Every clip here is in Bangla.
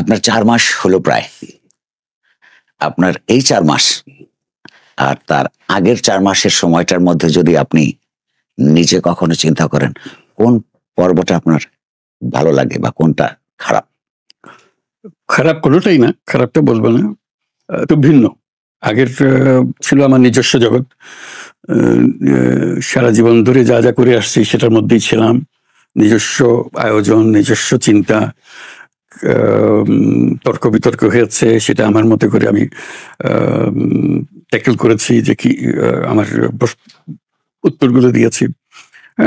আপনার ৪ মাস হলো প্রায়। আপনার এই ৪ মাস আর তার আগের ৪ মাসের সময়টার মধ্যে যদি আপনি নিজে কখনো চিন্তা করেন, কোন পর্বটা আপনার ভালো লাগে বা কোনটা খারাপ? খারাপ কোনোটাই না, খারাপটা বলবো না। তো ভিন্ন। আগের ছিল আমার নিজস্ব জগৎ। সারা জীবন ধরে যা, যা করে আসছি সেটার মধ্যেই ছিলাম। নিজস্ব আয়োজন, নিজস্ব চিন্তা, তর্ক-বিতর্ক হয়েছে, সেটা আমার মতো করে আমি ট্যাকল করেছি যে কি আমার উত্তরগুলো দিয়েছি।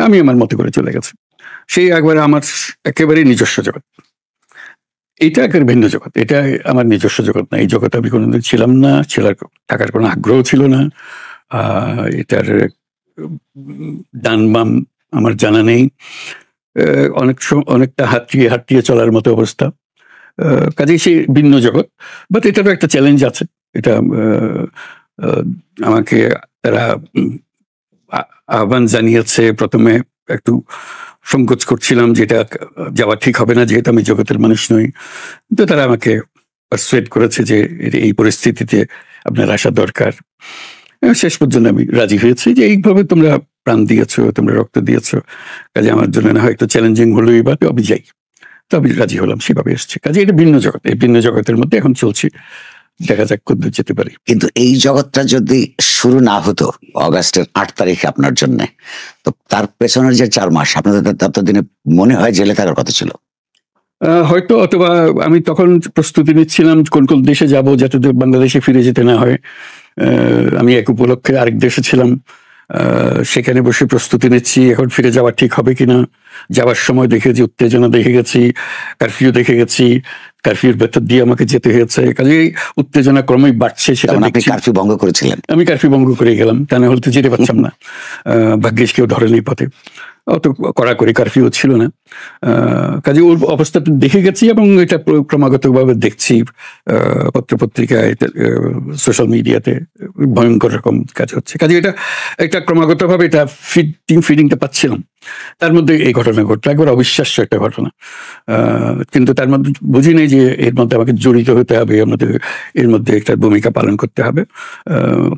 আমি আমার মতো করে চলে গেছি। সেই একবারে আমার একেবারেই নিজস্ব জগৎ। এটা একেবারে ভিন্ন জগৎ। এটা আমার নিজস্ব জগৎ না। এই জগতে আমি কোনোদিন ছিলাম না, থাকার কোনো আগ্রহ ছিল না। এটার ডান-বাম আমার জানা নেই। অনেকটা হাঁটিয়ে চলার মতো অবস্থা। কাজেই সেই ভিন্ন জগৎ। বাট এটারও একটা চ্যালেঞ্জ আছে। এটা আমাকে তারা আহ্বান জানিয়েছে। প্রথমে একটু সংকোচ করছিলাম যে এটা যাওয়া ঠিক হবে না, যেহেতু আমি জগতের মানুষ নই। কিন্তু তারা আমাকে পারসুয়েড করেছে যে এই পরিস্থিতিতে আপনার আসা দরকার। শেষ পর্যন্ত আমি রাজি হয়েছি যে এইভাবে তোমরা প্রাণ দিয়েছো, তোমরা রক্ত দিয়েছো, কাজে আমার জন্য না হয় একটু চ্যালেঞ্জিং হলোই বা আমি যাই। তো আমি রাজি হলাম, সেভাবে এসছি। কাজে এটা ভিন্ন জগৎ। এই ভিন্ন জগতের মধ্যে এখন চলছি। দেখা যাক কতদূর যেতে পারি। কিন্তু এই জগৎটা যদি শুরু না হতো অগাস্টের ৮ তারিখে আপনার জন্য, তো তার পেছনের যে ৪ মাস আপনাদের ততদিনে মনে হয় জেলে থাকার কথা ছিল? হয়তো, অথবা আমি তখন প্রস্তুতি নিচ্ছিলাম কোন কোন দেশে যাব যাতে বাংলাদেশে ফিরে যেতে না হয়। আমি এক উপলক্ষে আরেক দেশে ছিলাম, সেখানে বসে প্রস্তুতি নিচ্ছি এখন ফিরে যাওয়া ঠিক হবে কিনা। যাওয়ার সময় দেখেছি উত্তেজনা, দেখে গেছি কারফিউ, দেখে গেছি কারফিউর ভেতর দিয়ে আমাকে যেতে হয়েছে। কাজেই উত্তেজনা ক্রমেই বাড়ছে। সেটা আপনি কারফিউ ভঙ্গ করেছিলেন? আমি কারফিউ ভঙ্গ করে গেলাম, তা না হলে তো যেতে পারতাম না। ভাগ্যিস কেউ ধরেনি পথে, অত কড়াকড়ি কারফিউ ছিল না। কাজে ওর অবস্থাটা দেখে গেছি এবং এটা ক্রমাগতভাবে দেখছি পত্রপত্রিকায়, সোশ্যাল মিডিয়াতে ভয়ঙ্কর রকম কাজ হচ্ছে। কাজে এটা ক্রমাগতভাবে এটা ফিডিংটা পাচ্ছিলাম। তার মধ্যে এই ঘটনা ঘটলো, একবার অবিশ্বাস্য একটা ঘটনা। কিন্তু তার মধ্যে বুঝি নেই যে এর মধ্যে আমাকে জড়িত হতে হবে, এর মধ্যে একটা ভূমিকা পালন করতে হবে।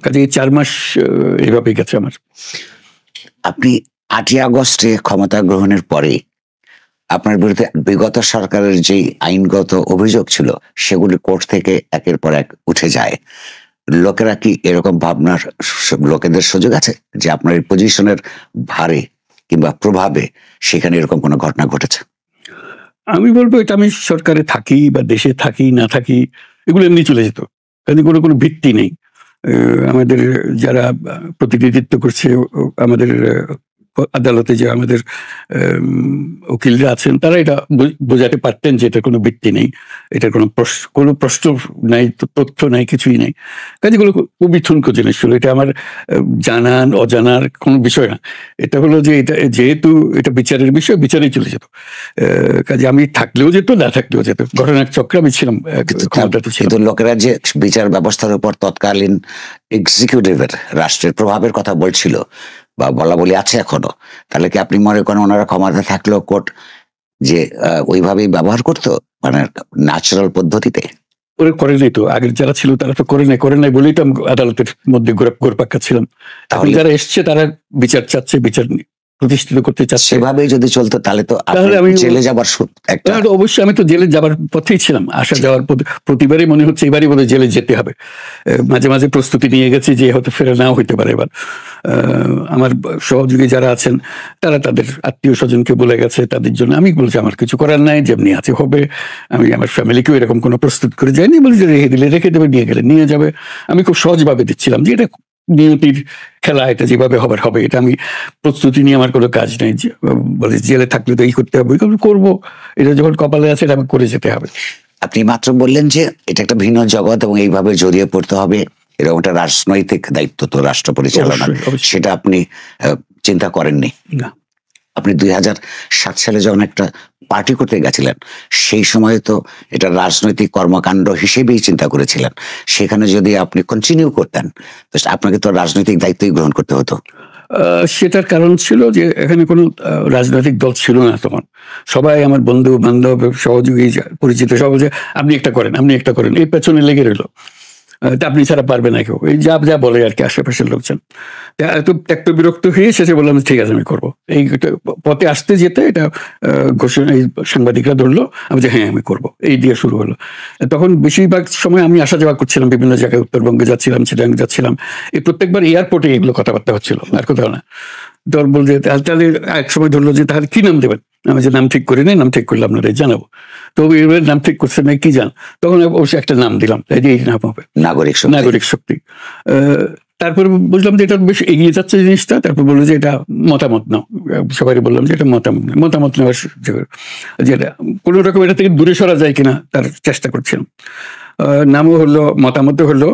কাজে এই ৪ মাস এইভাবেই গেছে আমার। আপনি ৮ই আগস্টে ক্ষমতা গ্রহণের পরে আপনার বিরুদ্ধে বিগত সরকারের যে আইনগত অভিযোগ ছিল সেগুলি কোর্ট থেকে একের পর এক উঠে যায়। লোকেরা কি এরকম ভাবনার লোকেদের সুযোগ আছে যে আপনার এই পজিশনের ভারে কিংবা প্রভাবে সেখানে এরকম কোনো ঘটনা ঘটেছে? আমি বলবো এটা আমি সরকারে থাকি বা দেশে থাকি না থাকি, এগুলো এমনি চলে যেত। কাজে কোনো ভিত্তি নেই। আমাদের যারা প্রতিনিধিত্ব করছে আমাদের আদালতে, যে আমাদের উকিলরা আছেন, তারা এটা বোঝাতে পারতেন যে এটার কোনো ভিত্তি নেই, এটার কোনো প্রশ্ন নাই, তথ্য নাই, কিছুই নাই। কাজেগুলো খুবই ঠুনকো জিনিস ছিল। এটা আমার জানান অজানার কোনো বিষয় না। এটা হলো যে এটা যেহেতু এটা বিচারের বিষয়, বিচারেই চলে যেত। কাজে আমি থাকলেও যেত, না থাকলেও যেত। ঘটনার চক্রে আমি ছিলাম, কিন্তু লোকেরা যে বিচার ব্যবস্থার উপর তৎকালীন এক্সিকিউটিভের রাষ্ট্রের প্রভাবের কথা বলছিল বা বলা বলি আছে এখনো, তাহলে কি আপনি মনে করেন ওনারা ক্ষমতা থাকলেও কোর্ট যে ওইভাবেই ব্যবহার করতো, মানে ন্যাচারাল পদ্ধতিতে? ওরা করে নাই তো, আগের যারা ছিল তারা তো করে নাই বলেই তো আমি আদালতের মধ্যে ঘোরপাক্কা ছিলাম। তাহলে যারা এসছে তারা বিচার চাচ্ছে, বিচার প্রতিষ্ঠিত করতে চাচ্ছে। সেভাবেই যদি চলতো তাহলে তো আমি জেলে যাবার একটা, অবশ্যই আমি তো জেলে যাবার পথেই ছিলাম, আসা যাওয়ার প্রতিবারই মনে হচ্ছে এবারই বোধহয় জেলে যেতে হবে। মাঝে মাঝে প্রস্তুতি নিয়ে গেছি যে হয়তো ফেরা নাও হইতে পারে এবার। আমার সহযোগী যারা আছেন তারা তাদের আত্মীয় স্বজনকে বলে গেছে, তাদের জন্য আমি বলছি আমার কিছু করার নাই, যেমনি আছে হবে। আমি আমার ফ্যামিলিকেও এরকম কোনো প্রস্তুত করে যাইনি, বলি যে রেখে দেবে, নিয়ে গেলে নিয়ে যাবে। আমি খুব সহজভাবে দিচ্ছিলাম যে এটা নিয়তির খেলা, এটা যেভাবে হবার হবে। এটা আমি প্রস্তুতি নিয়ে আমার কোনো কাজ নেই। বলে জেলে থাকলে তো এই করতে হবে, করবো, এটা যখন কপালে আছে এটা আমি করে যেতে হবে। আপনি মাত্র বললেন যে এটা একটা ভিন্ন জগৎ এবং এইভাবে জড়িয়ে পড়তে হবে, এরকম একটা রাজনৈতিক দায়িত্ব তো রাষ্ট্র পরিচালনা, সেটা আপনি চিন্তা করেননি? না। আপনি 2007 সালে যখন একটা পার্টি করতে গেছিলেন, সেই সময় তো এটা রাজনৈতিক কর্মকাণ্ড হিসেবেই চিন্তা করেছিলেন। সেখানে যদি আপনি কন্টিনিউ করতেন, আপনাকে তো রাজনৈতিক দায়িত্বই গ্রহণ করতে হতো। সেটার কারণ ছিল যে এখানে কোনো রাজনৈতিক দল ছিল না তখন। সবাই আমার বন্ধু বান্ধব সহযোগী পরিচিত সব যে আপনি একটা করেন, আপনি একটা করেন, এই পেছনে লেগে রইল। তা আপনি ছাড়া পারবে না কেউ, এই যা যা বলে আর কি আশেপাশের লোকজন। এত ত্যক্ত বিরক্ত হয়ে শেষে বললাম ঠিক আছে আমি করবো। এই পথে আসতে যেতে এটা ঘোষণা এই সাংবাদিকরা ধরলো, আমি যে হ্যাঁ আমি করবো, এই দিয়ে শুরু হলো। তখন বেশিরভাগ সময় আমি আসা যাওয়া করছিলাম বিভিন্ন জায়গায়, উত্তরবঙ্গে যাচ্ছিলাম, চিটাং যাচ্ছিলাম, এই প্রত্যেকবার এয়ারপোর্টে এগুলো কথাবার্তা হচ্ছিল, আর কোথাও না। তোর বলছে তাহলে এক সময় ধরলো যে তাহলে কি নাম দেবেন, আমি যে নাম ঠিক করি নাই, নাম ঠিক করলে আপনাদের জানাবো। তো এবার নাম ঠিক করছে না কি জান, তখন অবশ্যই একটা নাম দিলাম, এই নাম হবে নাগরিক শক্তি। তারপর বুঝলাম যে এটা বেশ এগিয়ে যাচ্ছে জিনিসটা। তারপর বললো যে এটা মতামত নাও, সবাই বললাম যে এটা মতামত নেওয়ার যেটা কোনো রকম এটা থেকে দূরে সরা যায় কিনা তার চেষ্টা করছিলাম। নামও হলো, মতামত হলো।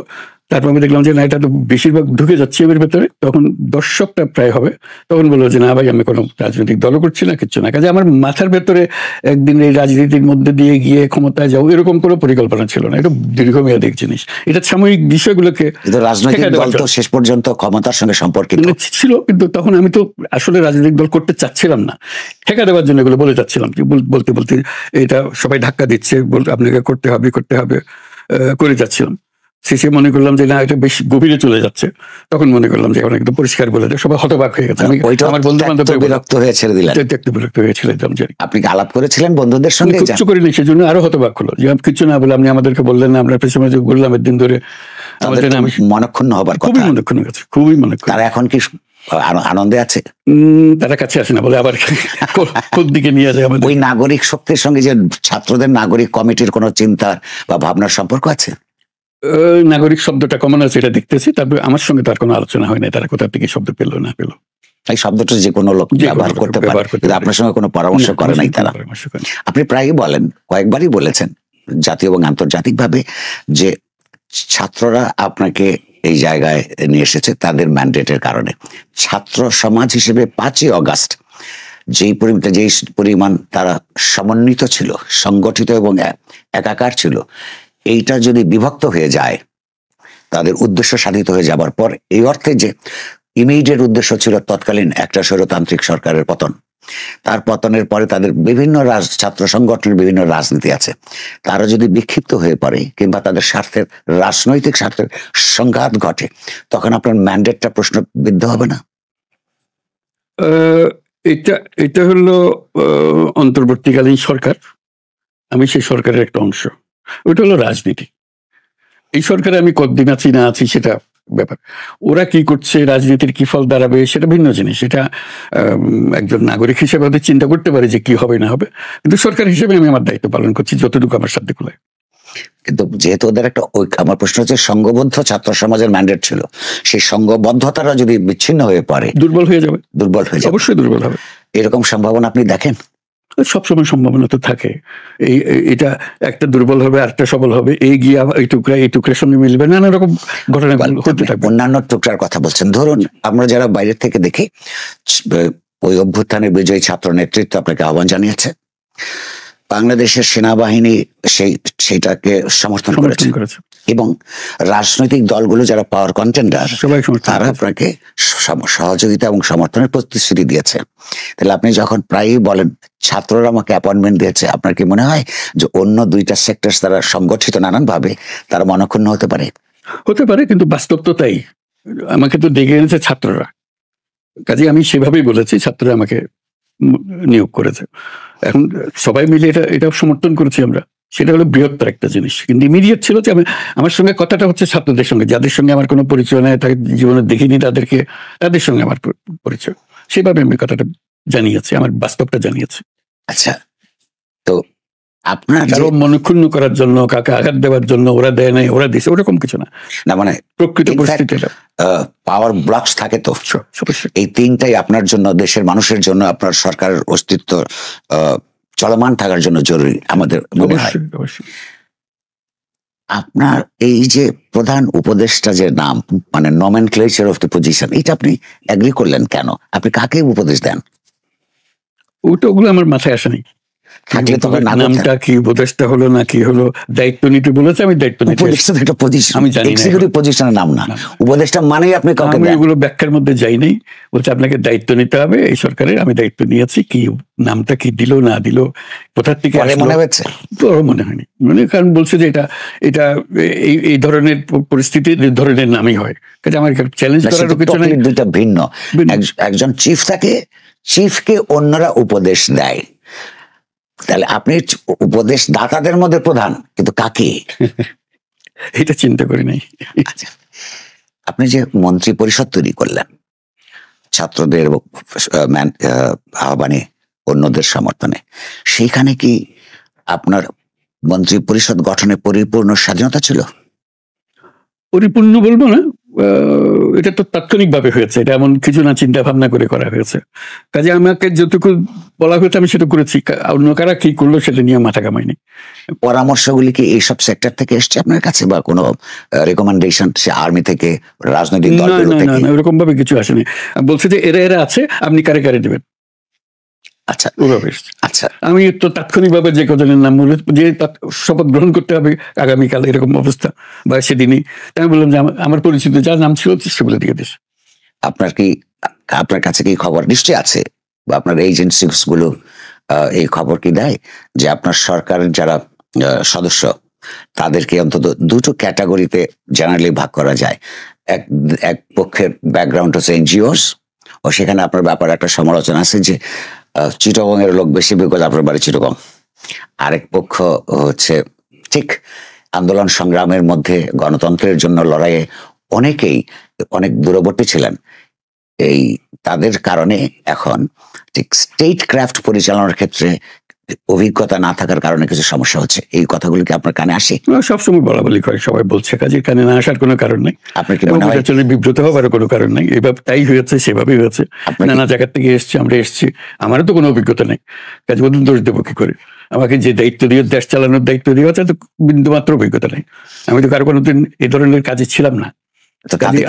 তারপর আমি দেখলাম যে না, এটা তো বেশিরভাগ ঢুকে যাচ্ছে এর ভেতরে। তখন 10 সপ্তাহ প্রায় হবে। তখন বললো যে না ভাই আমি কোনো রাজনৈতিক দলও করছি না, কিচ্ছু না। কাজে আমার মাথার ভেতরে একদিন এই রাজনীতির মধ্যে দিয়ে গিয়ে ক্ষমতায় যাও এরকম কোনো পরিকল্পনা ছিল না। এটা দীর্ঘমেয়াদী জিনিস, এটা সাময়িক বিষয়গুলোকে রাজনৈতিক দল তো শেষ পর্যন্ত ক্ষমতার সঙ্গে সম্পর্কিত ছিল, কিন্তু তখন আমি তো আসলে রাজনৈতিক দল করতে চাচ্ছিলাম না, ঠেকা দেওয়ার জন্য এগুলো বলে যাচ্ছিলাম। বলতে বলতে এটা সবাই ধাক্কা দিচ্ছে, আপনাকে করতে হবে করে যাচ্ছিলাম। শেষে মনে করলাম যে না, এটা বেশ গভীরে চলে যাচ্ছে। তখন মনে করলাম যে অনেক পরিষ্কার বলে দেয়, সবাই হতবাক হয়ে গেছে। আমার বন্ধু বান্ধব বিরক্ত হয়ে ছেড়ে দিলেন, বিরক্ত হয়ে ছেড়ে দিলাম। আপনি আলাপ করেছিলেন বন্ধুদের সঙ্গে? কিচ্ছু করিনি, সেজন্য আরো হতবাক হলো যে কিচ্ছু না বলে আপনি আমাদেরকে বললেন না, আমরা পেছনে বললাম একদিন ধরে। মনক্ষুণ্ণ হবার কথা, খুবই মনক্ষুণ্ণ গেছে, খুবই মনক্ষুণ্ণ। তারা এখন কি আনন্দে আছে? তারা কাছে আসে না বলে আবার কোন দিকে নিয়ে যায় আমাদের। ওই নাগরিক শক্তির সঙ্গে যে ছাত্রদের নাগরিক কমিটির কোনো চিন্তা বা ভাবনার সম্পর্ক আছে? নাগরিক শব্দটা কমন আছে এটা দেখতেছি, তারপরে আমার সঙ্গে তার কোনো আলোচনা হয় না, তারা কোথা থেকে শব্দ পেলো না পেলো। এই শব্দটা যে কোনো লোক ব্যবহার করতে পারে, কিন্তু আপনার সঙ্গে কোনো পরামর্শ করে নাই তারা? আপনি প্রায়ই বলেন, কয়েকবারই বলেছেন জাতীয় এবং আন্তর্জাতিকভাবে, যে ছাত্ররা আপনাকে এই জায়গায় নিয়ে এসেছে তাদের ম্যান্ডেটের কারণে। ছাত্র সমাজ হিসেবে 5ই অগাস্ট যেই পরিমাণ তারা সমন্বিত ছিল, সংগঠিত এবং একাকার ছিল, এইটা যদি বিভক্ত হয়ে যায়, তাদের উদ্দেশ্য সাধিত হয়ে যাবার পর, এই অর্থে যে ইমিডিয়েট উদ্দেশ্য ছিল তৎকালীন একটা স্বৈরতান্ত্রিক সরকারের পতন, তার পতনের পরে তাদের বিভিন্ন ছাত্র সংগঠনের বিভিন্ন রাজনীতি আছে, তারা যদি বিক্ষিপ্ত হয়ে পড়ে কিংবা তাদের স্বার্থের, রাজনৈতিক স্বার্থের সংঘাত ঘটে, তখন আপনার ম্যান্ডেটটা প্রশ্নবিদ্ধ হবে না? এটা হলো অন্তর্বর্তীকালীন সরকার, আমি সেই সরকারের একটা অংশ। ওটা হলো রাজনীতি। এই সরকারে আমি কতদিন আছি না আছি সেটা ব্যাপার। ওরা কি করছে, রাজনীতির কি ফল দাঁড়াবে, সেটা ভিন্ন জিনিস। এটা একজন নাগরিক হিসেবে ওদের চিন্তা করতে পারে যে কি হবে না হবে, কিন্তু সরকার হিসেবে আমি আমার দায়িত্ব পালন করছি যতটুকু আমার সাধ্য কুলায়। কিন্তু যেহেতু ওদের একটা আমার প্রশ্ন হচ্ছে, সংঘবদ্ধ ছাত্র সমাজের ম্যান্ডেট ছিল, সেই সংঘবদ্ধতারা যদি বিচ্ছিন্ন হয়ে পড়ে, দুর্বল হয়ে যাবে, অবশ্যই দুর্বল হবে। এরকম সম্ভাবনা আপনি দেখেন? সবসময় সম্ভাবনা তো থাকে। এটা একটা দুর্বল হবে, আরেকটা সবল হবে, এই গিয়ে এই টুকরার সঙ্গে মিলবে, নানা রকম ঘটনা হতে থাকবে। অন্যান্য টুকরার কথা বলছেন, ধরুন আমরা যারা বাইরের থেকে দেখি, ওই অভ্যুত্থানের বিজয়ী ছাত্র নেতৃত্ব আপনাকে আহ্বান জানিয়েছে, বাংলাদেশের সেনাবাহিনী সেইটাকে সমর্থন করেছে, এবং রাজনৈতিক দলগুলো যারা পাওয়ার কন্টেন্ডার তারা আপনাকে সহযোগিতা এবং সমর্থনের প্রতিশ্রুতি দিয়েছে। তাহলে আপনি যখন প্রায়ই বলেন ছাত্ররা আমাকে অ্যাপয়েন্টমেন্ট দিয়েছে, আপনার কি মনে হয় যে অন্য দুইটা সেক্টর তারা সংগঠিত নানানভাবে তারা মনক্ষুণ্ণ হতে পারে? কিন্তু বাস্তব তো তাই। আমাকে তো ডেকে এনেছে ছাত্ররা, কাজে আমি সেভাবেই বলেছি, ছাত্ররা আমাকে নিয়োগ করেছে। এখন সবাই মিলে এটা সমর্থন করেছি আমরা, সেটা হলো বৃহত্তর একটা জিনিস। কিন্তু ইমিডিয়েট ছিল যে আমার সঙ্গে কথাটা হচ্ছে ছাত্রদের সঙ্গে, যাদের সঙ্গে আমার কোনো পরিচয় নেই, তাকে জীবনে দেখিনি, তাদের সঙ্গে আমার পরিচয়। সেভাবে আমি কথাটা জানিয়েছি, আমার বাস্তবটা জানিয়েছি। আচ্ছা, তো আপনার মনক্ষুণ্ণ করার জন্য, কাকে আঘাত দেওয়ার জন্য ওরা দেয় নাই, ওরা দিছে, ওরকম কিছু না। মানে প্রকৃত পরিস্থিতিটা পাওয়ার ব্লকস থাকে তো, এই তিনটাই আপনার জন্য, দেশের মানুষের জন্য, আপনার সরকারের অস্তিত্ব চলমান থাকার জন্য জরুরি আমাদের মনে হয়। আপনার এই যে প্রধান উপদেষ্টা যে নাম, মানে নমেনক্লেচার অফ দ্য পজিশন, এটা আপনি এগ্রি করলেন কেন? আপনি কাকে উপদেশ দেন? ওগুলো আমার মাথায় আসেনি। থাকলে তবে না নামটা কি উপদেষ্টা হলো না কি হলো, দায়িত্ব নিতে বলেছে, আমি দায়িত্ব নিতে উপদেষ্টা তো একটা পজিশন, আমি জানি না এক্সিকিউটিভ পজিশনের নাম না। উপদেষ্টা মানেই আপনি কাউকে আমি দেন। এগুলো ব্যাখ্যার মধ্যে যাই নাই, বলছে আপনাকে দায়িত্ব নিতে হবে এই সরকারের, আমি দায়িত্ব নিয়েছি, কি নামটা কি দিল না দিল কোথার থেকে পরে আসলো মনে হয়েছে? বড় মনে হয়নি, মানে কারণ বলছে যে এটা এটা এই ধরনের পরিস্থিতি এই ধরনের নামই হয়, কাজে আমার চ্যালেঞ্জ না, করার সেটা কিছু নাই। totally দুইটা ভিন্ন। ভিন্ন। একজন চিফ থাকে, চিফকে অন্যরা উপদেশ দেয়, তাহলে আপনি উপদেশ দাতাদের মধ্যে প্রধান, কিন্তু কাকে? এটা চিন্তা করি নাই। আচ্ছা, আপনি যে মন্ত্রী পরিষদ তৈরি করলেন ছাত্রদের আহ্বানে, অন্যদের সমর্থনে, সেইখানে কি আপনার মন্ত্রী পরিষদ গঠনে পরিপূর্ণ স্বাধীনতা ছিল? পরিপূর্ণ বলবো না, এটা তো তাৎক্ষণিক ভাবে হয়েছে, এটা এমন কিছু না, চিন্তা ভাবনা করে করা হয়েছে। কাজে আমাকে যতটুকু বলা হয়েছে আমি সেটা করেছি, অন্য কারা কি করলো সেটা নিয়ে মাথা কামাইনি। পরামর্শগুলি কি এইসব সেক্টর থেকে এসছে আপনার কাছে, বা কোনো রেকমেন্ডেশন সে আর্মি থেকে, রাজনৈতিক না দলগুলো না না থেকে? না, এরকম ভাবে কিছু আসেনি। বলছে যে এরা এরা আছে, আপনি কারে কারে দেবেন, আচ্ছা ওভাবে এসছে। আচ্ছা, আমি তো তাৎক্ষণিক ভাবে যে কজনের নাম বলে, যে শপথ গ্রহণ করতে হবে আগামীকাল এরকম অবস্থা বা সেদিনই, তাই আমি বললাম যে আমার পরিচিত যার নাম ছিল সেগুলো দিয়ে দিস। আপনার কি, আপনার কাছে কি খবর নিশ্চয়ই আছে, বা আপনার এজেন্সিস গুলো এই খবর কি দেয় যে আপনার সরকারের যারা সদস্য, তাদেরকে অন্তত দুটো ক্যাটাগরিতে জেনারেলি ভাগ করা যায়। এক এক পক্ষের ব্যাকগ্রাউন্ড হচ্ছে এনজিওস, ও সেখানে আপনার ব্যাপারে একটা সমালোচনা আছে যে চিটাগং এর লোক বেশি, বিকজ আপনার বাড়ি চিটাগং। আরেক পক্ষ হচ্ছে ঠিক আন্দোলন সংগ্রামের মধ্যে গণতন্ত্রের জন্য লড়াইয়ে অনেকেই অনেক দূরবর্তী ছিলেন, এই তাদের কারণে এখন ঠিক স্টেট ক্রাফট পরিচালনার ক্ষেত্রে অভিজ্ঞতা না থাকার কারণে কিছু সমস্যা হচ্ছে। এই কথাগুলো কি আপনার কানে আসে? সবসময় বলা বলি করে, সবাই বলছে, কাজে কানে না আসার কোনো কারণ নেই। আপনার কি মনে হয় চলে বিব্রত হওয়ার কোনো কারণ নেই, এইভাবে তাই হয়েছে, সেভাবেই হয়েছে। নানা জায়গা থেকে এসছি, আমরা এসছি, আমারও তো কোনো অভিজ্ঞতা নেই, কাজে বলুন দোষ দেবো কি করে? আমাকে যে দায়িত্ব দিয়ে, দেশ চালানোর দায়িত্ব দিয়ে তো বিন্দু মাত্র অভিজ্ঞতা নেই। আমি তো কারো কোনোদিন এই ধরনের কাজে ছিলাম না,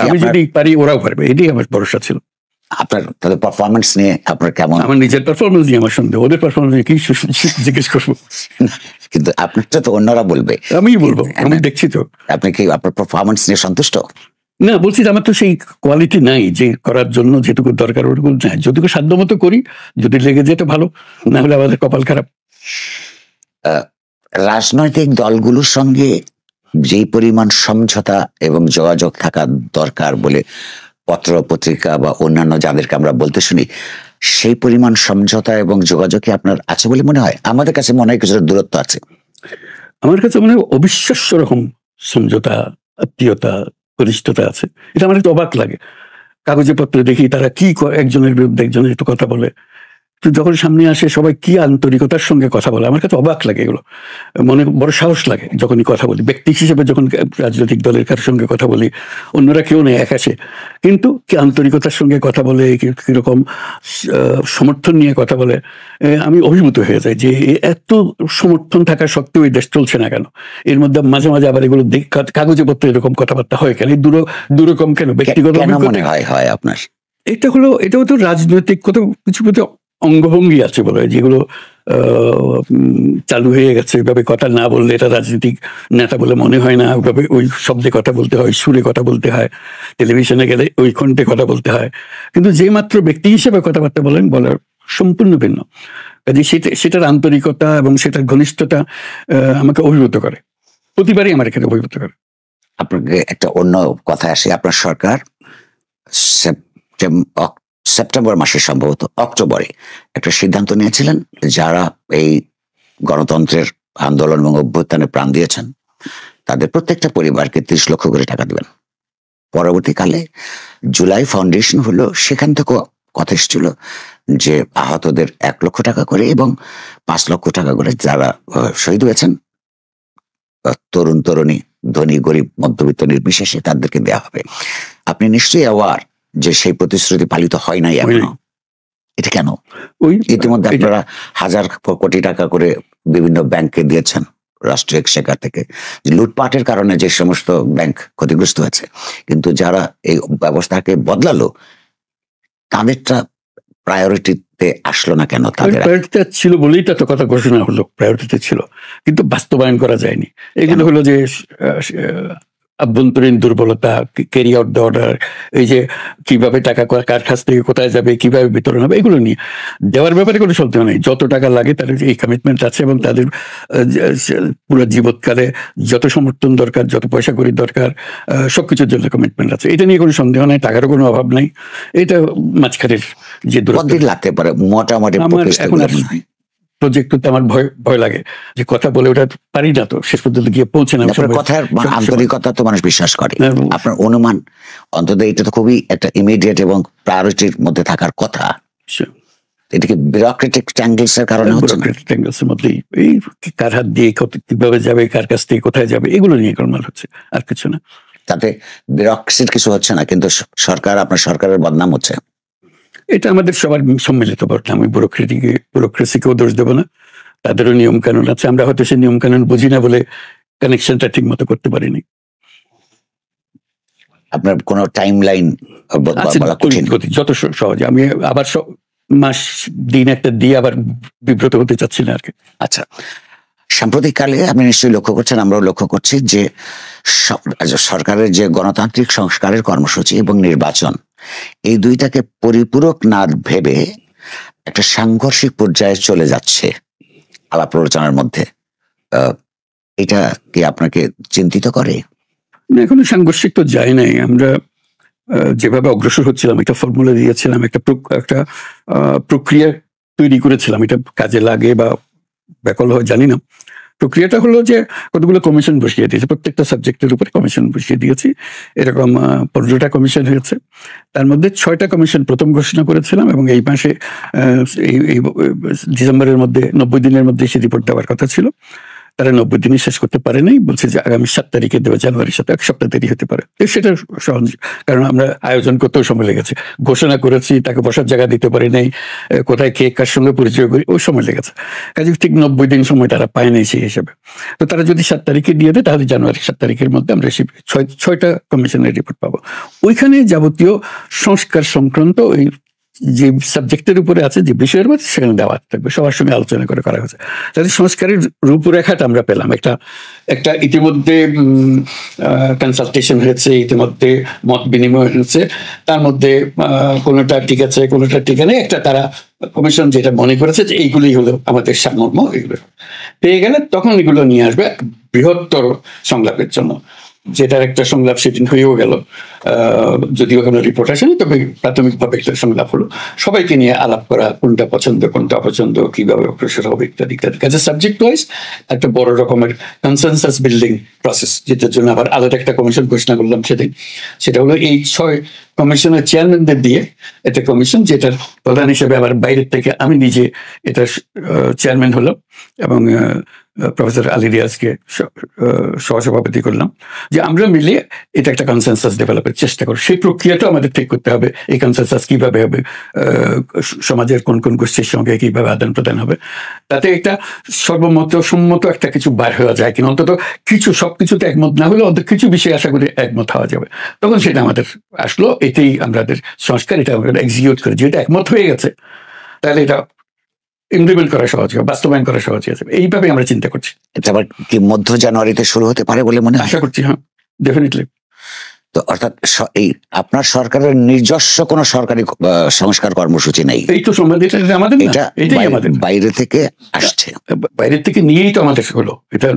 আমি যদি পারি ওরাও পারবে, এটাই আমার ভরসা ছিল। আপনার তাহলে পারফরমেন্স নিয়ে আপনার কেমন? আমার নিজের পারফরমেন্স নিয়ে আমার সন্দেহ, ওদের পারফরমেন্স নিয়ে কি জিজ্ঞেস করবো? কিন্তু আপনারটা তো অন্যরা বলবে। আমি বলবো, আমি দেখছি তো। আপনি কি আপনার পারফরমেন্স নিয়ে সন্তুষ্ট? না, বলছি যে আমার তো সেই কোয়ালিটি নাই যে করার জন্য যেটুকু দরকার ওটুকু নাই, যতটুকু সাধ্য মতো করি, যদি লেগে যেতে ভালো, না হলে আমাদের কপাল খারাপ। রাজনৈতিক দলগুলোর সঙ্গে যেই পরিমাণ সমঝোতা এবং যোগাযোগ থাকা দরকার বলে পত্র পত্রিকা বা অন্যান্য যাদেরকে আমরা বলতে শুনি, সেই পরিমাণ সমঝোতা এবং যোগাযোগ কি আপনার আছে বলে মনে হয়? আমাদের কাছে মনে হয় কিছুটা দূরত্ব আছে। আমার কাছে মনে হয় অবিশ্বাস্য রকম সমঝোতা, আত্মীয়তা, ঘনিষ্ঠতা আছে। এটা আমার একটু অবাক লাগে। কাগজে পত্রে দেখি তারা কি একজনের বিরুদ্ধে একজনের একটু কথা বলে, তো যখন সামনে আসে সবাই কি আন্তরিকতার সঙ্গে কথা বলে, আমার কাছে অবাক লাগে এগুলো। মনে বড় সাহস লাগে যখনই কথা বলি, ব্যক্তি হিসেবে যখন রাজনৈতিক দলের কারোর সঙ্গে কথা বলি, অন্যরা কেউ নেই এক আসে, কিন্তু কি আন্তরিকতার সঙ্গে কথা বলে, কিরকম সমর্থন নিয়ে কথা বলে, আমি অভিভূত হয়ে যাই যে এত সমর্থন থাকা সত্ত্বেও এই দেশ চলছে না কেন? এর মধ্যে মাঝে মাঝে আবার এগুলো কাগজে পত্রে এরকম কথাবার্তা হয় কেন? এই দুরকম কেন? ব্যক্তিগত মনে হয় আপনার? এটাও তো রাজনৈতিক কত কিছু অঙ্গভঙ্গি আছে বলে, যেগুলো চালু হয়ে গেছে। ওইভাবে কথা না বললে এটা রাজনৈতিক নেতা বলে মনে হয় না, ওইভাবে ওই শব্দে কথা বলতে হয়, সুরে কথা বলতে হয়, টেলিভিশনে গেলে ওই কণ্ঠে কথা বলতে হয়, কিন্তু যে মাত্র ব্যক্তি হিসেবে কথাবার্তা বলেন, বলার সম্পূর্ণ ভিন্ন। কাজে সেটার আন্তরিকতা এবং সেটার ঘনিষ্ঠতা আমাকে অভিভূত করে, প্রতিবারই আমার এখানে অভিভূত করে। আপনাকে একটা অন্য কথা আসে, আপনার সরকার সেপ্টেম্বর মাসে, সম্ভবত অক্টোবরে, একটা সিদ্ধান্ত নিয়েছিলেন যারা এই গণতন্ত্রের আন্দোলন এবং অভ্যুত্থানে প্রাণ দিয়েছেন তাদের প্রত্যেকটা পরিবারকে 30 লক্ষ করে টাকা দিবেন। পরবর্তীকালে জুলাই ফাউন্ডেশন হলো, সেখান থেকে কথা এসেছিল যে আহতদের 1 লক্ষ টাকা করে এবং 5 লক্ষ টাকা করে যারা শহীদ হয়েছেন, তরুণ তরুণী, ধনী গরিব মধ্যবিত্ত নির্বিশেষে তাদেরকে দেওয়া হবে। আপনি নিশ্চয়ই অ্যাওয়ার যে সেই প্রতিশ্রুতি পালিত হয় নাই এখনো। এটা কেন? ইতিমধ্যে আপনারা 1000 কোটি টাকা করে বিভিন্ন ব্যাংকে দিয়েছেন রাষ্ট্রীয় এক্সচেকার থেকে, লুটপাটের কারণে যে সমস্ত ব্যাংক ক্ষতিগ্রস্ত হয়েছে, কিন্তু যারা এই ব্যবস্থাকে বদলালো তাদেরটা প্রায়োরিটি প্রায়োরিটিতে আসলো না কেন তাদের? প্রায়োরিটিতে ছিল বলেই তো কথা ঘোষণা হলো, প্রায়োরিটিতে ছিল, কিন্তু বাস্তবায়ন করা যায়নি। এগুলো হলো যে আভ্যন্তরীণ দুর্বলতা, ক্যারি আউট দ্য অর্ডার, এই যে কিভাবে টাকা কার কাছ থেকে কোথায় যাবে, কিভাবে বিতরণ হবে, এগুলো নিয়ে দেওয়ার ব্যাপারে কোনো সন্দেহ নেই। যত টাকা লাগে তাদের এই কমিটমেন্ট আছে, এবং তাদের পুরো জীবৎকালে যত সমর্থন দরকার, যত পয়সা করি দরকার, সবকিছুর জন্য কমিটমেন্ট আছে। এটা নিয়ে কোনো সন্দেহ নেই, টাকারও কোনো অভাব নাই। এটা মাঝখানের যে কতদিন লাগতে পারে মোটামুটি? আমার এখন প্রজেক্ট করতে আমার ভয় লাগে, যে কথা বলে ওটা পারি না, তো শেষ পর্যন্ত গিয়ে পৌঁছে না। কথার আন্তরিকতা তো মানুষ বিশ্বাস করে। আপনার অনুমান অন্তত এটা তো খুবই একটা ইমিডিয়েট এবং প্রায়োরিটির মধ্যে থাকার কথা। এটা কি বিউরোক্রেটিক ট্যাঙ্গলস এর কারণে হচ্ছে? বিউরোক্রেটিক ট্যাঙ্গলস এর মধ্যেই এই কার হাত দিয়ে কিভাবে যাবে, কার কাছ থেকে কোথায় যাবে, এগুলো নিয়ে গোলমাল হচ্ছে, আর কিছু না। তাতে বিউরোক্রেসির কিছু হচ্ছে না, কিন্তু সরকার, আপনার সরকারের বদনাম হচ্ছে। এটা আমাদের সবার সম্মিলিত বদনাম। আমি ব্যুরোক্রেসিকেও দোষ দেবো না, তাদেরও নিয়ম কানুন আছে। আমরা হয়তো সেই নিয়ম কানুন বুঝি না বলে কানেকশনটা ঠিক মতো করতে পারিনি। আপনার কোনো টাইম লাইন বলা কঠিন? যত সহজে আমি আবার মাস দিন একটা দিয়ে আবার বিব্রত হতে চাচ্ছি না আর কি। আচ্ছা, সাম্প্রতিককালে আপনি নিশ্চয়ই লক্ষ্য করছেন, আমরাও লক্ষ্য করছি, যে সরকারের যে গণতান্ত্রিক সংস্কারের কর্মসূচি এবং নির্বাচন, এই দুইটাকে পরিপূরক না ভেবে একটা সাংঘর্ষিক পর্যায়ে চলে যাচ্ছে আলাপ আলোচনার মধ্যে। এটা কি আপনাকে চিন্তিত করে? না, এখনো সাংঘর্ষিক তো যায় নাই। আমরা যেভাবে অগ্রসর হচ্ছিলাম, একটা ফর্মুলা দিয়েছিলাম, একটা প্রক্রিয়া তৈরি করেছিলাম, এটা কাজে লাগে বা ব্যাকল হয় জানি না। প্রক্রিয়াটা হলো যে কতগুলো কমিশন বসিয়ে দিয়েছে, প্রত্যেকটা সাবজেক্টের উপরে কমিশন বসিয়ে দিয়েছি। এরকম 15টা কমিশন হয়েছে। তার মধ্যে 6টা কমিশন প্রথম ঘোষণা করেছিলাম, এবং এই মাসে এই ডিসেম্বরের মধ্যে 90 দিনের মধ্যে সে রিপোর্ট দেওয়ার কথা ছিল। তারা 90 দিনই শেষ করতে পারেনি, বলছে যে আগামী 7 তারিখে দেবে, জানুয়ারির সাথে 1 সপ্তাহ দেরি হতে পারে। সেটা সহজ, কারণ আমরা আয়োজন করতেও সময় লেগেছে, ঘোষণা করেছি, তাকে বসার জায়গা দিতে পারি নাই, কোথায় কে কার সঙ্গে পরিচয় করি, ওই সময় লেগেছে। কাজে ঠিক 90 দিন সময় তারা পায় নাই সেই হিসাবে। তো তারা যদি 7 তারিখে দিয়ে দেয়, তাহলে জানুয়ারি 7 তারিখের মধ্যে আমরা 6টা কমিশনের রিপোর্ট পাবো। ওইখানে যাবতীয় সংস্কার সংক্রান্ত ওই যে সাবজেক্টের উপরে আছে, যে বিষয়ের মধ্যে, সেখানে দেওয়া থাকবে, সবার সঙ্গে আলোচনা করে করা হয়েছে। তাহলে সংস্কারের রূপরেখাটা আমরা পেলাম। একটা ইতিমধ্যে কনসালটেশন হয়েছে, ইতিমধ্যে মত বিনিময় হয়েছে, তার মধ্যে কোনোটা ঠিক আছে, কোনোটা ঠিক নেই। একটা তারা কমিশন যেটা মনে করেছে যে এইগুলোই হলো আমাদের সারমর্ম, এগুলো পেয়ে গেলে তখন এগুলো নিয়ে আসবে বৃহত্তর সংলাপের জন্য, যেটার একটা সংলাপ সেদিন হয়েও গেল, যদিও কোনো রিপোর্ট আসেনি, তবে প্রাথমিকভাবে একটা সংলাপ হলো, সবাইকে নিয়ে আলাপ করা, কোনটা পছন্দ কোনটা অপছন্দ, কিভাবে অগ্রসর হবে, ইত্যাদি ইত্যাদি। কাজে সাবজেক্ট ওয়াইজ একটা বড় রকমের কনসেনসাস বিল্ডিং প্রসেস, যেটার জন্য আবার আলাদা একটা কমিশন ঘোষণা করলাম সেদিন। সেটা হলো এই 6 কমিশনের চেয়ারম্যানদের দিয়ে একটা কমিশন, যেটার প্রধান হিসেবে আবার বাইরের থেকে আমি নিজে এটা চেয়ারম্যান হলাম, এবং প্রফেসর আলী রিয়াজকে সহসভাপতি করলাম, যে আমরা মিলে এটা একটা কনসেনসাস ডেভেলপের চেষ্টা করি। সেই প্রক্রিয়াটা আমাদের ঠিক করতে হবে, এই কনসেনসাস কিভাবে হবে, সমাজের কোন কোন গোষ্ঠীর সঙ্গে কিভাবে আদান প্রদান হবে, তাতে একটা সর্বমত একটা কিছু বার হওয়া যায় কিনা, অন্তত কিছু, সবকিছুতে একমত না হলে অন্তত কিছু বিষয়ে আশা করি একমত হওয়া যাবে। তখন সেটা আমাদের আসলো, এটাই আমাদের সংস্কার, এটা আমরা এক্সিকিউট করি। যেটা একমত হয়ে গেছে, তাহলে এটা ইমপ্লিমেন্ট করা সহজ হবে, বাস্তবায়ন করা সহজ হয়ে যাবে। এইভাবে আমরা চিন্তা করছি। এটা আবার কি মধ্য জানুয়ারিতে শুরু হতে পারে বলে মনে হয়? আশা করছি, হ্যাঁ, ডেফিনেটলি। তো অর্থাৎ এই আপনার সরকারের নিজস্ব কোনো সরকারি সংস্কার কর্মসূচি নেই? এই তো সম্বন্ধে আমাদের, এটাই আমাদের বাইরে থেকে আসছে, বাইরের থেকে নিয়েই তো আমাদের হলো। এটা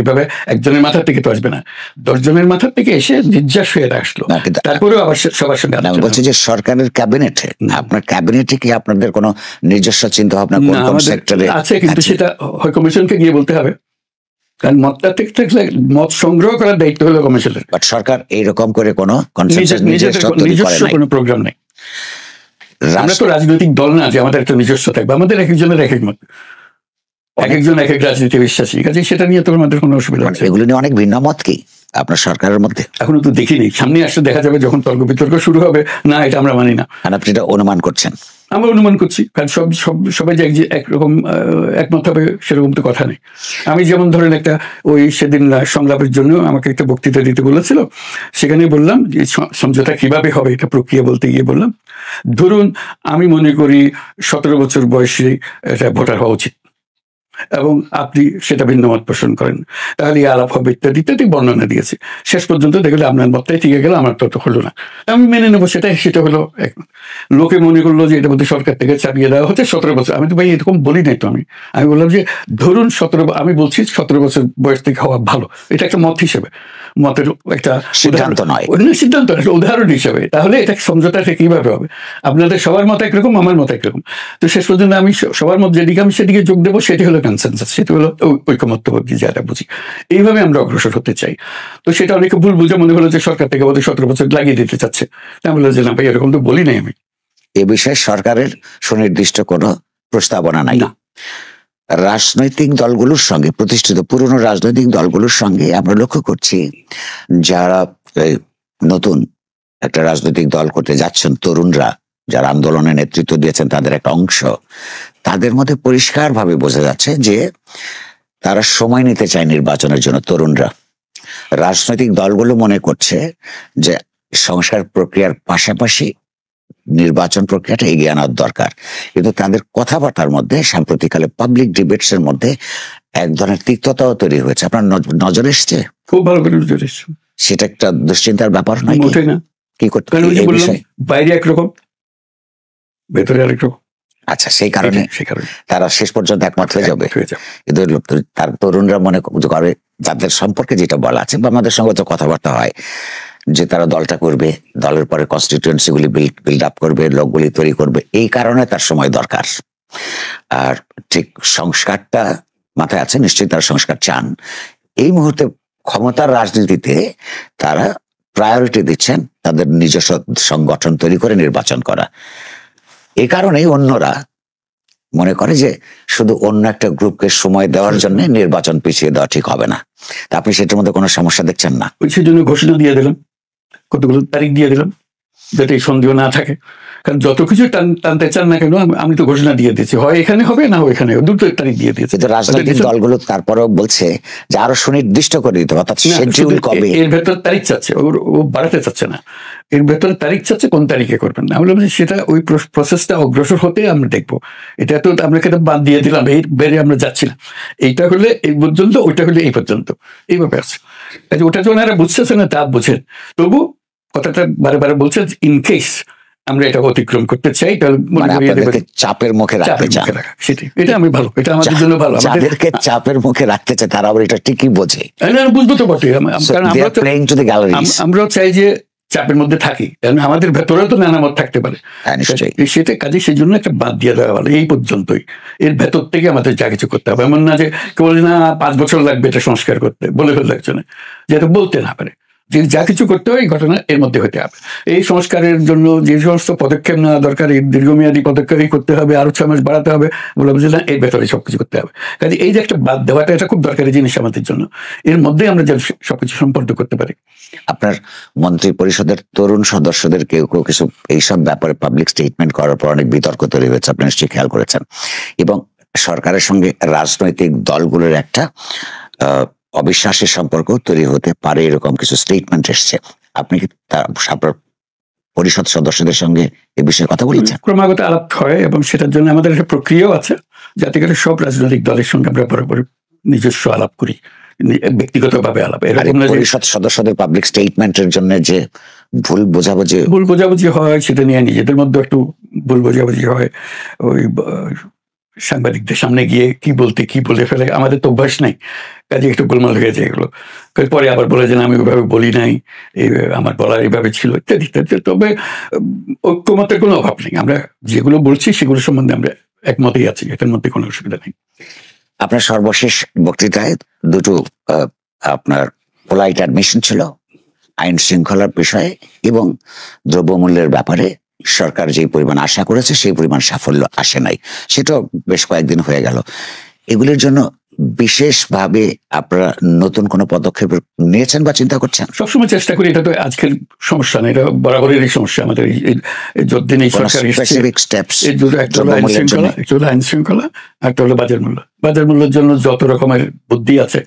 এভাবে একজনের মাথার থেকে তো আসবে না, 10 জনের মাথার থেকে এসে নির্যাস হয়ে আসলো, তারপরেও আবার সবার সঙ্গে। আমি বলছি যে সরকারের ক্যাবিনেটে, আপনার ক্যাবিনেটে কি আপনাদের কোনো নিজস্ব চিন্তা ভাবনা কোন কোন সেক্টরে আছে? কিন্তু সেটা হয় কমিশনকে গিয়ে বলতে হবে, কারণ মতটা ঠিক থাকলে মত সংগ্রহ করার দায়িত্ব হলো কমিশনের। বাট সরকার এইরকম করে কোনো নিজস্ব কোনো প্রোগ্রাম নেই। আমরা তো রাজনৈতিক দল না যে আমাদের একটা নিজস্ব থাকবে। আমাদের এক একজনের এক এক মত, এক একজন এক এক রাজনীতি বিশ্বাসী, কাজে সেটা নিয়ে তো আমাদের কোনো অসুবিধা আছে? এগুলো নিয়ে অনেক ভিন্ন মত কি আপনার সরকারের মধ্যে? এখনো তো দেখিনি, সামনে আসলে দেখা যাবে, যখন তর্ক বিতর্ক শুরু হবে। না, এটা আমরা মানি না। আপনি এটা অনুমান করছেন? আমরা অনুমান করছি, কারণ সবাই যে একরকম একমত হবে সেরকম তো কথা নেই। আমি যেমন ধরেন একটা ওই সেদিন সংলাপের জন্য আমাকে একটা বক্তৃতা দিতে বলেছিল, সেখানে বললাম যে সমঝোতা কিভাবে হবে এটা প্রক্রিয়া বলতে গিয়ে বললাম, ধরুন আমি মনে করি 17 বছর বয়সে এটা ভোটার হওয়া উচিত এবং আপনি সেটা ভিন্ন মত পোষণ করেন, তাহলে আলাপ হবে ইত্যাদি ইত্যাদি বর্ণনা দিয়েছে। শেষ পর্যন্ত দেখলে আপনার মতটাই ঠিক গেল, আমার তো হলো না, আমি মেনে নেবো সেটা হলো এক। লোকে মনে করলো যে এটা মধ্যে সরকার থেকে চাপিয়ে দেওয়া হচ্ছে 17 বছর। আমি তো ভাই এরকম বলি নাই তো, আমি বললাম যে ধরুন 17, আমি বলছি 17 বছর বয়স থেকে হওয়া ভালো, এটা একটা মত হিসেবে, মতের একটা সিদ্ধান্ত নয়, সিদ্ধান্ত একটা উদাহরণ হিসেবে। তাহলে এটা সমঝোতাটা কিভাবে হবে? আপনাদের সবার মত একরকম, আমার মত একরকম, তো শেষ পর্যন্ত আমি সবার মত যেদিকে আমি সেদিকে যোগ দেবো, সেটি হলো কনসেনসাস, সেটি হলো ঐকমত্যবোধী যেটা বুঝি। এইভাবে আমরা অগ্রসর হতে চাই। তো সেটা অনেকে ভুল বুঝে মনে হলো যে সরকার থেকে বোধহয় 17 বছর লাগিয়ে দিতে চাচ্ছে। আমি বললাম যে না ভাই, এরকম তো বলি নাই আমি। এ বিষয়ে সরকারের সুনির্দিষ্ট কোনো প্রস্তাবনা নাই। রাজনৈতিক দলগুলোর সঙ্গে, প্রতিষ্ঠিত পুরনো রাজনৈতিক দলগুলোর সঙ্গে আমরা লক্ষ্য করছি, যারা নতুন একটা রাজনৈতিক দল করতে যাচ্ছেন, তরুণরা যারা আন্দোলনে নেতৃত্ব দিয়েছেন তাদের একটা অংশ, তাদের মধ্যে পরিষ্কারভাবে বোঝা যাচ্ছে যে তারা সময় নিতে চায় নির্বাচনের জন্য। তরুণরা, রাজনৈতিক দলগুলো মনে করছে যে সংস্কার প্রক্রিয়ার পাশাপাশি নির্বাচন প্রক্রিয়াটা এগিয়ে আনার দরকার, কিন্তু তাদের কথাবার্তার মধ্যে সাম্প্রতিককালে পাবলিক ডিবেটস এর মধ্যে এক ধরনের তিক্ততাও তৈরি হয়েছে। আপনার নজরে এসছে? খুব ভালো করে নজরে এসছে। সেটা একটা দুশ্চিন্তার ব্যাপার নয়? মোটেই না। কি করতে বাইরে একরকম, ভেতরে আরেকরকম। আচ্ছা, সেই কারণে তারা শেষ পর্যন্ত একমত হয়ে যাবে। কিন্তু তার তরুণরা মনে করে, যাদের সম্পর্কে যেটা বলা আছে বা আমাদের সঙ্গে তো কথাবার্তা হয়, যে তারা দলটা করবে, দলের পরে কনস্টিটিউয়েন্সি গুলি বিল্ড আপ করবে, লোকগুলি তৈরি করবে, এই কারণে তার সময় দরকার। আর ঠিক সংস্কারটা মাথায় আছে, নিশ্চয়ই তারা সংস্কার চান। এই মুহূর্তে ক্ষমতার রাজনীতিতে তারা প্রায়োরিটি দিচ্ছেন তাদের নিজস্ব সংগঠন তৈরি করে নির্বাচন করা। এই কারণেই অন্যরা মনে করে যে শুধু অন্য একটা গ্রুপকে সময় দেওয়ার জন্য নির্বাচন পিছিয়ে দেওয়া ঠিক হবে না। তা আপনি সেটার মধ্যে কোনো সমস্যা দেখছেন না? সেই জন্য ঘোষণা দিয়ে দিলাম, কতগুলো তারিখ দিয়ে দিলাম, যাতে এই সন্দেহ না থাকে। কারণ যত কিছু টানতে চান না কেন, আমি তো ঘোষণা দিয়ে দিয়েছি, হয় এখানে হবে না ওইখানে, দুটো তারিখ দিয়ে দিয়েছি। কিন্তু রাজনৈতিক দলগুলো তারপরেও বলছে যে আরো সুনির্দিষ্ট করে দিতে, অর্থাৎ শিডিউল কবে, এর ভেতর তারিখ চাচ্ছে, ও বাড়াতে চাচ্ছে না, এর ভেতরে তারিখ চাচ্ছে, কোন তারিখে করবেন না। আমি বললাম সেটা ওই প্রসেসটা অগ্রসর হতে আমরা দেখবো। এটা তো আমরা কেটে বাদ দিয়ে দিলাম, এই বেড়ে আমরা যাচ্ছি না, এইটা হলে এই পর্যন্ত, ওইটা হলে এই পর্যন্ত, এইভাবে আছে। ওটা তো ওনারা বুঝতেছে না, তা বুঝেন, তবু কথাটা বারে বারে বলছেন ইন কেস আমরা এটা অতিক্রম করতে চাই, তাহলে চাপের মুখে রাখতে চান। সেটাই, এটা আমি ভালো, এটা আমাদের জন্য ভালো। যাদেরকে চাপের মুখে রাখতে চায় তারা আবার এটা ঠিকই বোঝে। বুঝবো তো বটে, কারণ আমরাও চাই যে চাপের মধ্যে থাকি, কারণ আমাদের ভেতরেও তো নানা মত থাকতে পারে। সেটা কাজে সেই জন্য একটা বাদ দিয়ে দেওয়া ভালো, এই পর্যন্তই। এর ভেতর থেকে আমাদের যা কিছু করতে হবে, এমন না যে কেবল না 5 বছর লাগবে এটা সংস্কার করতে, বলে ফেলতে একজনে, যেটা বলতে না পারে, যে যা কিছু করতে হয় এই ঘটনা এর মধ্যে হতে হবে। এই সংস্কারের জন্য যে সমস্ত পদক্ষেপ নেওয়া দরকার, এই দীর্ঘমেয়াদী পদক্ষেপই করতে হবে, আরো 6 মাস বাড়াতে হবে, বলে বুঝলে না, এর ভেতরে সবকিছু করতে হবে। কাজে এই যে একটা বাদ দেওয়াটা, এটা খুব দরকারি জিনিস আমাদের জন্য, এর মধ্যে আমরা যেন সবকিছু সম্পন্ন করতে পারি। আপনার মন্ত্রী পরিষদের তরুণ সদস্যদের কেউ কেউ কিছু এইসব ব্যাপারে পাবলিক স্টেটমেন্ট করার পর অনেক বিতর্ক তৈরি হয়েছে, আপনি নিশ্চয়ই খেয়াল করেছেন। এবং সরকারের সঙ্গে রাজনৈতিক দলগুলোর একটা অবিশ্বাসের সম্পর্ক তৈরি হতে পারে, এরকম কিছু স্টেটমেন্ট এসছে। আপনি কি আপনার পরিষদ সদস্যদের সঙ্গে এ বিষয়ে কথা বলেছেন? ক্রমাগত আলাপ হয় এবং সেটার জন্য আমাদের একটা প্রক্রিয়াও আছে, যাতে করে সব রাজনৈতিক দলের সঙ্গে আমরা বরাবর নিজস্ব আলাপ করি, ব্যক্তিগতভাবে আলাপ। পরিষদ সদস্যদের পাবলিক স্টেটমেন্টের জন্য যে ভুল বোঝাবুঝি হয়, সেটা নিয়ে নিজেদের মধ্যে একটু ভুল বোঝাবুঝি হয়। ওই সাংবাদিকদের সামনে গিয়ে কি বলে ফেলে, আমাদের তো অভ্যাস নাই, কাজে একটু গোলমাল হয়ে যায় এগুলো। পরে আবার বলে যে আমি ওইভাবে বলি নাই, আমার বলার এইভাবে ছিল, ইত্যাদি ইত্যাদি। তবে ঐক্যমতের কোনো অভাব নেই, আমরা যেগুলো বলছি সেগুলো সম্বন্ধে আমরা একমতই আছি, এটার মধ্যে কোনো অসুবিধা নেই। আপনার সর্বশেষ বক্তৃতায় দুটো আপনার পোলাইট অ্যাডমিশন ছিল, আইন শৃঙ্খলার বিষয়ে এবং দ্রব্যমূল্যের ব্যাপারে সরকার যে পরিমাণ আশা করেছে সেই পরিমাণ সাফল্য আসে নাই, সেটাও বেশ কয়েকদিন হয়ে গেল। এগুলির জন্য বিশেষভাবে আপনারা নতুন কোনো পদক্ষেপ নিয়েছেন বা চিন্তা করছেন? সবসময় চেষ্টা করি, এটা তো আজকের সমস্যা না, এটা বরাবরেরই সমস্যা আমাদের। যতদিন এই সরকার এসছে, স্পেসিফিক স্টেপস? এই দুটো, একটা হলো আইন শৃঙ্খলা, একটা হলো আইন শৃঙ্খলা, একটা হলো বাজার মূল্য। বাজার মূল্যের জন্য যত রকমের বুদ্ধি আছে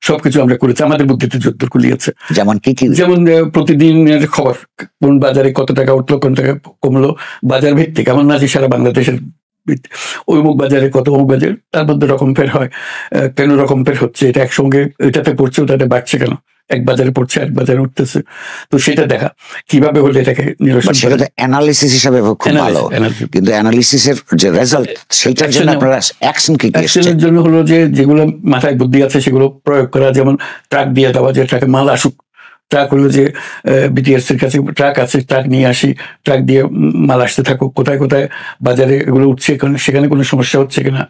সবকিছু আমরা করেছি, আমাদের বুদ্ধিতে যদ্দূর কুলি আছে। যেমন কি কি? যেমন প্রতিদিনের খবর, কোন বাজারে কত টাকা উঠলো, কোন টাকা কমলো, বাজার ভিত্তিক। এমন না যে সারা বাংলাদেশের অমুক বাজারে কত, অমুক বাজার, তার মধ্যে রকম ফের হয়, কেন রকম ফের হচ্ছে, এটা একসঙ্গে এটাতে পড়ছে ওটাতে বাড়ছে কেন, এক বাজারে পড়ছে এক বাজারে উঠতেছে, তো সেটা দেখা কিভাবে হলে এটাকে নিরসন। সেটা তো অ্যানালিসিস হিসাবে খুব ভালো, কিন্তু অ্যানালিসিসের যে রেজাল্ট সেটার জন্য আপনারা অ্যাকশন কি কি? অ্যাকশনের জন্য হলো যে যেগুলো মাথায় বুদ্ধি আছে সেগুলো প্রয়োগ করা। যেমন ট্রাক দিয়ে দেওয়া, যে ট্রাকে মাল আসুক। ট্রাক হলো যে বিটিএস এর কাছে ট্রাক আছে, ট্রাক নিয়ে আসি, ট্রাক দিয়ে মাল আসতে থাকুক। কোথায় কোথায় বাজারে এগুলো উঠছে, সেখানে কোনো সমস্যা হচ্ছে কিনা,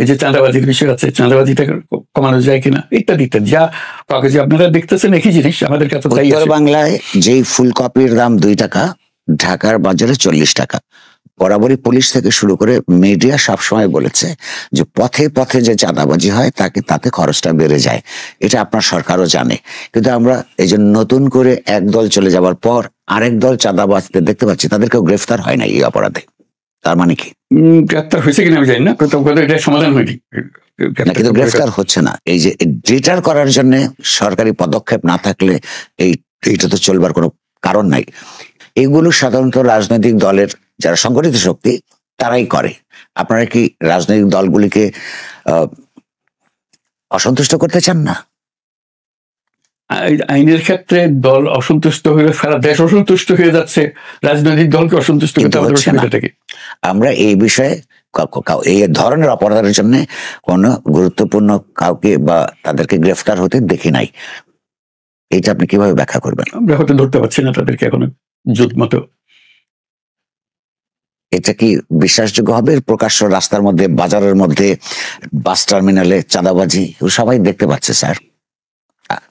এই যে চাঁদাবাজির বিষয় আছে, চাঁদাবাজিটা কমানো যায় কিনা, ইত্যাদি ইত্যাদি। যা কাগজে আপনারা দেখতেছেন একই জিনিস, আমাদের কাছে তাই উত্তর আছে। বাংলায় যেই ফুলকপির দাম 2 টাকা, ঢাকার বাজারে 40 টাকা। বরাবরই পুলিশ থেকে শুরু করে মিডিয়া সবসময় বলেছে যে পথে পথে যে চাঁদাবাজি হয় তাতে খরচটা বেড়ে যায়। এটা আপনার সরকারও জানে, কিন্তু আমরা এই যে নতুন করে এক দল চলে যাওয়ার পর আরেক দল চাঁদাবাজদের দেখতে পাচ্ছি, তাদেরকেও গ্রেফতার হয় না এই অপরাধে। তার মানে কি? গ্রেফতার হয়েছে কিনা আমি জানি না, এটা সমাধান হয়নি। না, কিন্তু গ্রেফতার হচ্ছে না। এই যে ডিটার করার জন্য সরকারি পদক্ষেপ না থাকলে এইটা তো চলবার কোনো কারণ নাই। এগুলো সাধারণত রাজনৈতিক দলের যারা সংগঠিত শক্তি তারাই করে। আপনারা কি রাজনৈতিক দলগুলিকে অসন্তুষ্ট করতে চান না? আইনের ক্ষেত্রে দল অসন্তুষ্ট হয়ে সারা দেশ অসন্তুষ্ট হয়ে যাচ্ছে, রাজনৈতিক দলকে অসন্তুষ্ট করতে হচ্ছে না। আমরা এই বিষয়ে এই ধরনের অপরাধের জন্য কোন গুরুত্বপূর্ণ কাউকে বা তাদেরকে গ্রেফতার হতে দেখি নাই। এইটা আপনি কিভাবে ব্যাখ্যা করবেন? আমরা হয়তো ধরতে পারছি না তাদেরকে এখনো জুত মতো। এটা কি বিশ্বাসযোগ্য হবে? প্রকাশ্য রাস্তার মধ্যে, বাজারের মধ্যে, বাস টার্মিনালে চাঁদাবাজি সবাই দেখতে পাচ্ছে স্যার,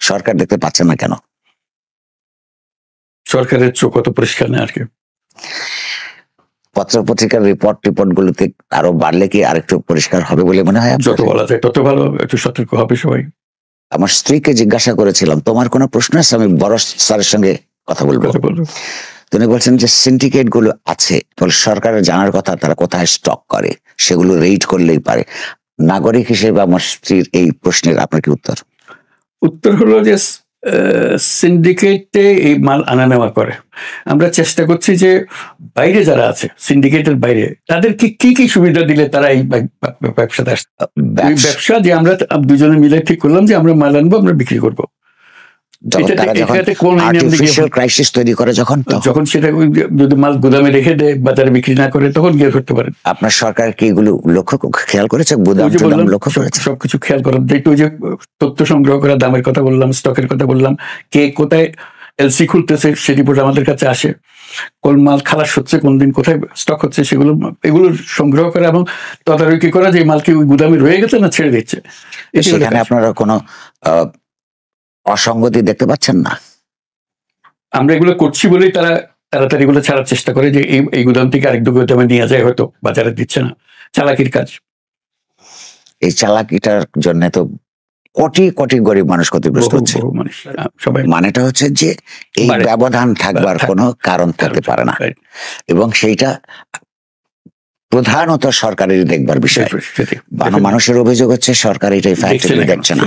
সরকার দেখতে পাচ্ছে না কেন? সরকারের চোখ অত পরিষ্কার না আর কি। পত্র পত্রিকার রিপোর্ট গুলোতে আরো বাড়লে কি আরেকটু পরিষ্কার হবে বলে মনে হয়? যত বলা যায় তত ভালো, একটু সতর্ক হবে সবাই। আমার স্ত্রীকে জিজ্ঞাসা করেছিলাম, তোমার কোনো প্রশ্ন আছে? আমি বড় স্যারের সঙ্গে কথা বলবো। তিনি বলছেন যে সিন্ডিকেট গুলো আছে, সরকারের জানার কথা তারা কোথায় স্টক করে, সেগুলো রেইড করলেই পারে। নাগরিক হিসেবে আমার স্ত্রীর এই প্রশ্নের আপনার কি উত্তর? উত্তর হলো যে সিন্ডিকেটে এই মাল আনা নেওয়া করে। আমরা চেষ্টা করছি যে বাইরে যারা আছে, সিন্ডিকেটের বাইরে, তাদেরকে কি কি সুবিধা দিলে তারা এই ব্যবসাতে আসছে। ব্যবসা যে আমরা দুজনে মিলে ঠিক করলাম যে আমরা মাল আনবো, আমরা বিক্রি করবো। যখন সেটা যদি মাল গুদামে রেখে দেয়, বাজারে বিক্রি না করে, তখন গিয়ে করতে পারেন। আপনার সরকার কি এগুলো খেয়াল করেছে? সবকিছু খেয়াল করার দায়িত্ব, যে তথ্য সংগ্রহ করা, দামের কথা বললাম, স্টকের কথা বললাম, কে কোথায় এলসি খুলতেছে সে রিপোর্ট আমাদের কাছে আসে, কোন মাল খালাস হচ্ছে, কোন দিন কোথায় স্টক হচ্ছে, এগুলো সংগ্রহ করা এবং তদারকি করা যে মাল কি ওই গুদামে রয়ে গেছে না ছেড়ে দিচ্ছে। সেখানে আপনারা কোনো অসঙ্গতি দেখতে পাচ্ছেন না? আমরা এগুলো করছি বলেই তারা তাড়াতাড়ি এগুলো ছাড়ার চেষ্টা করে, যে এই গুদাম থেকে আরেক গুদামে নিয়ে যায়, হয়তো বাজারে দিচ্ছে না। চালাকির কাজ। এই চালাকিটার জন্য তো কোটি কোটি গরিব মানুষ ক্ষতিগ্রস্ত হচ্ছে। সবাই মানেটা হচ্ছে যে এই ব্যবধান থাকবার কোনো কারণ থাকতে পারে না, এবং সেইটা প্রধানত সরকারের দেখবার বিষয়। মানুষের অভিযোগ হচ্ছে সরকার এটাই দেখছে না।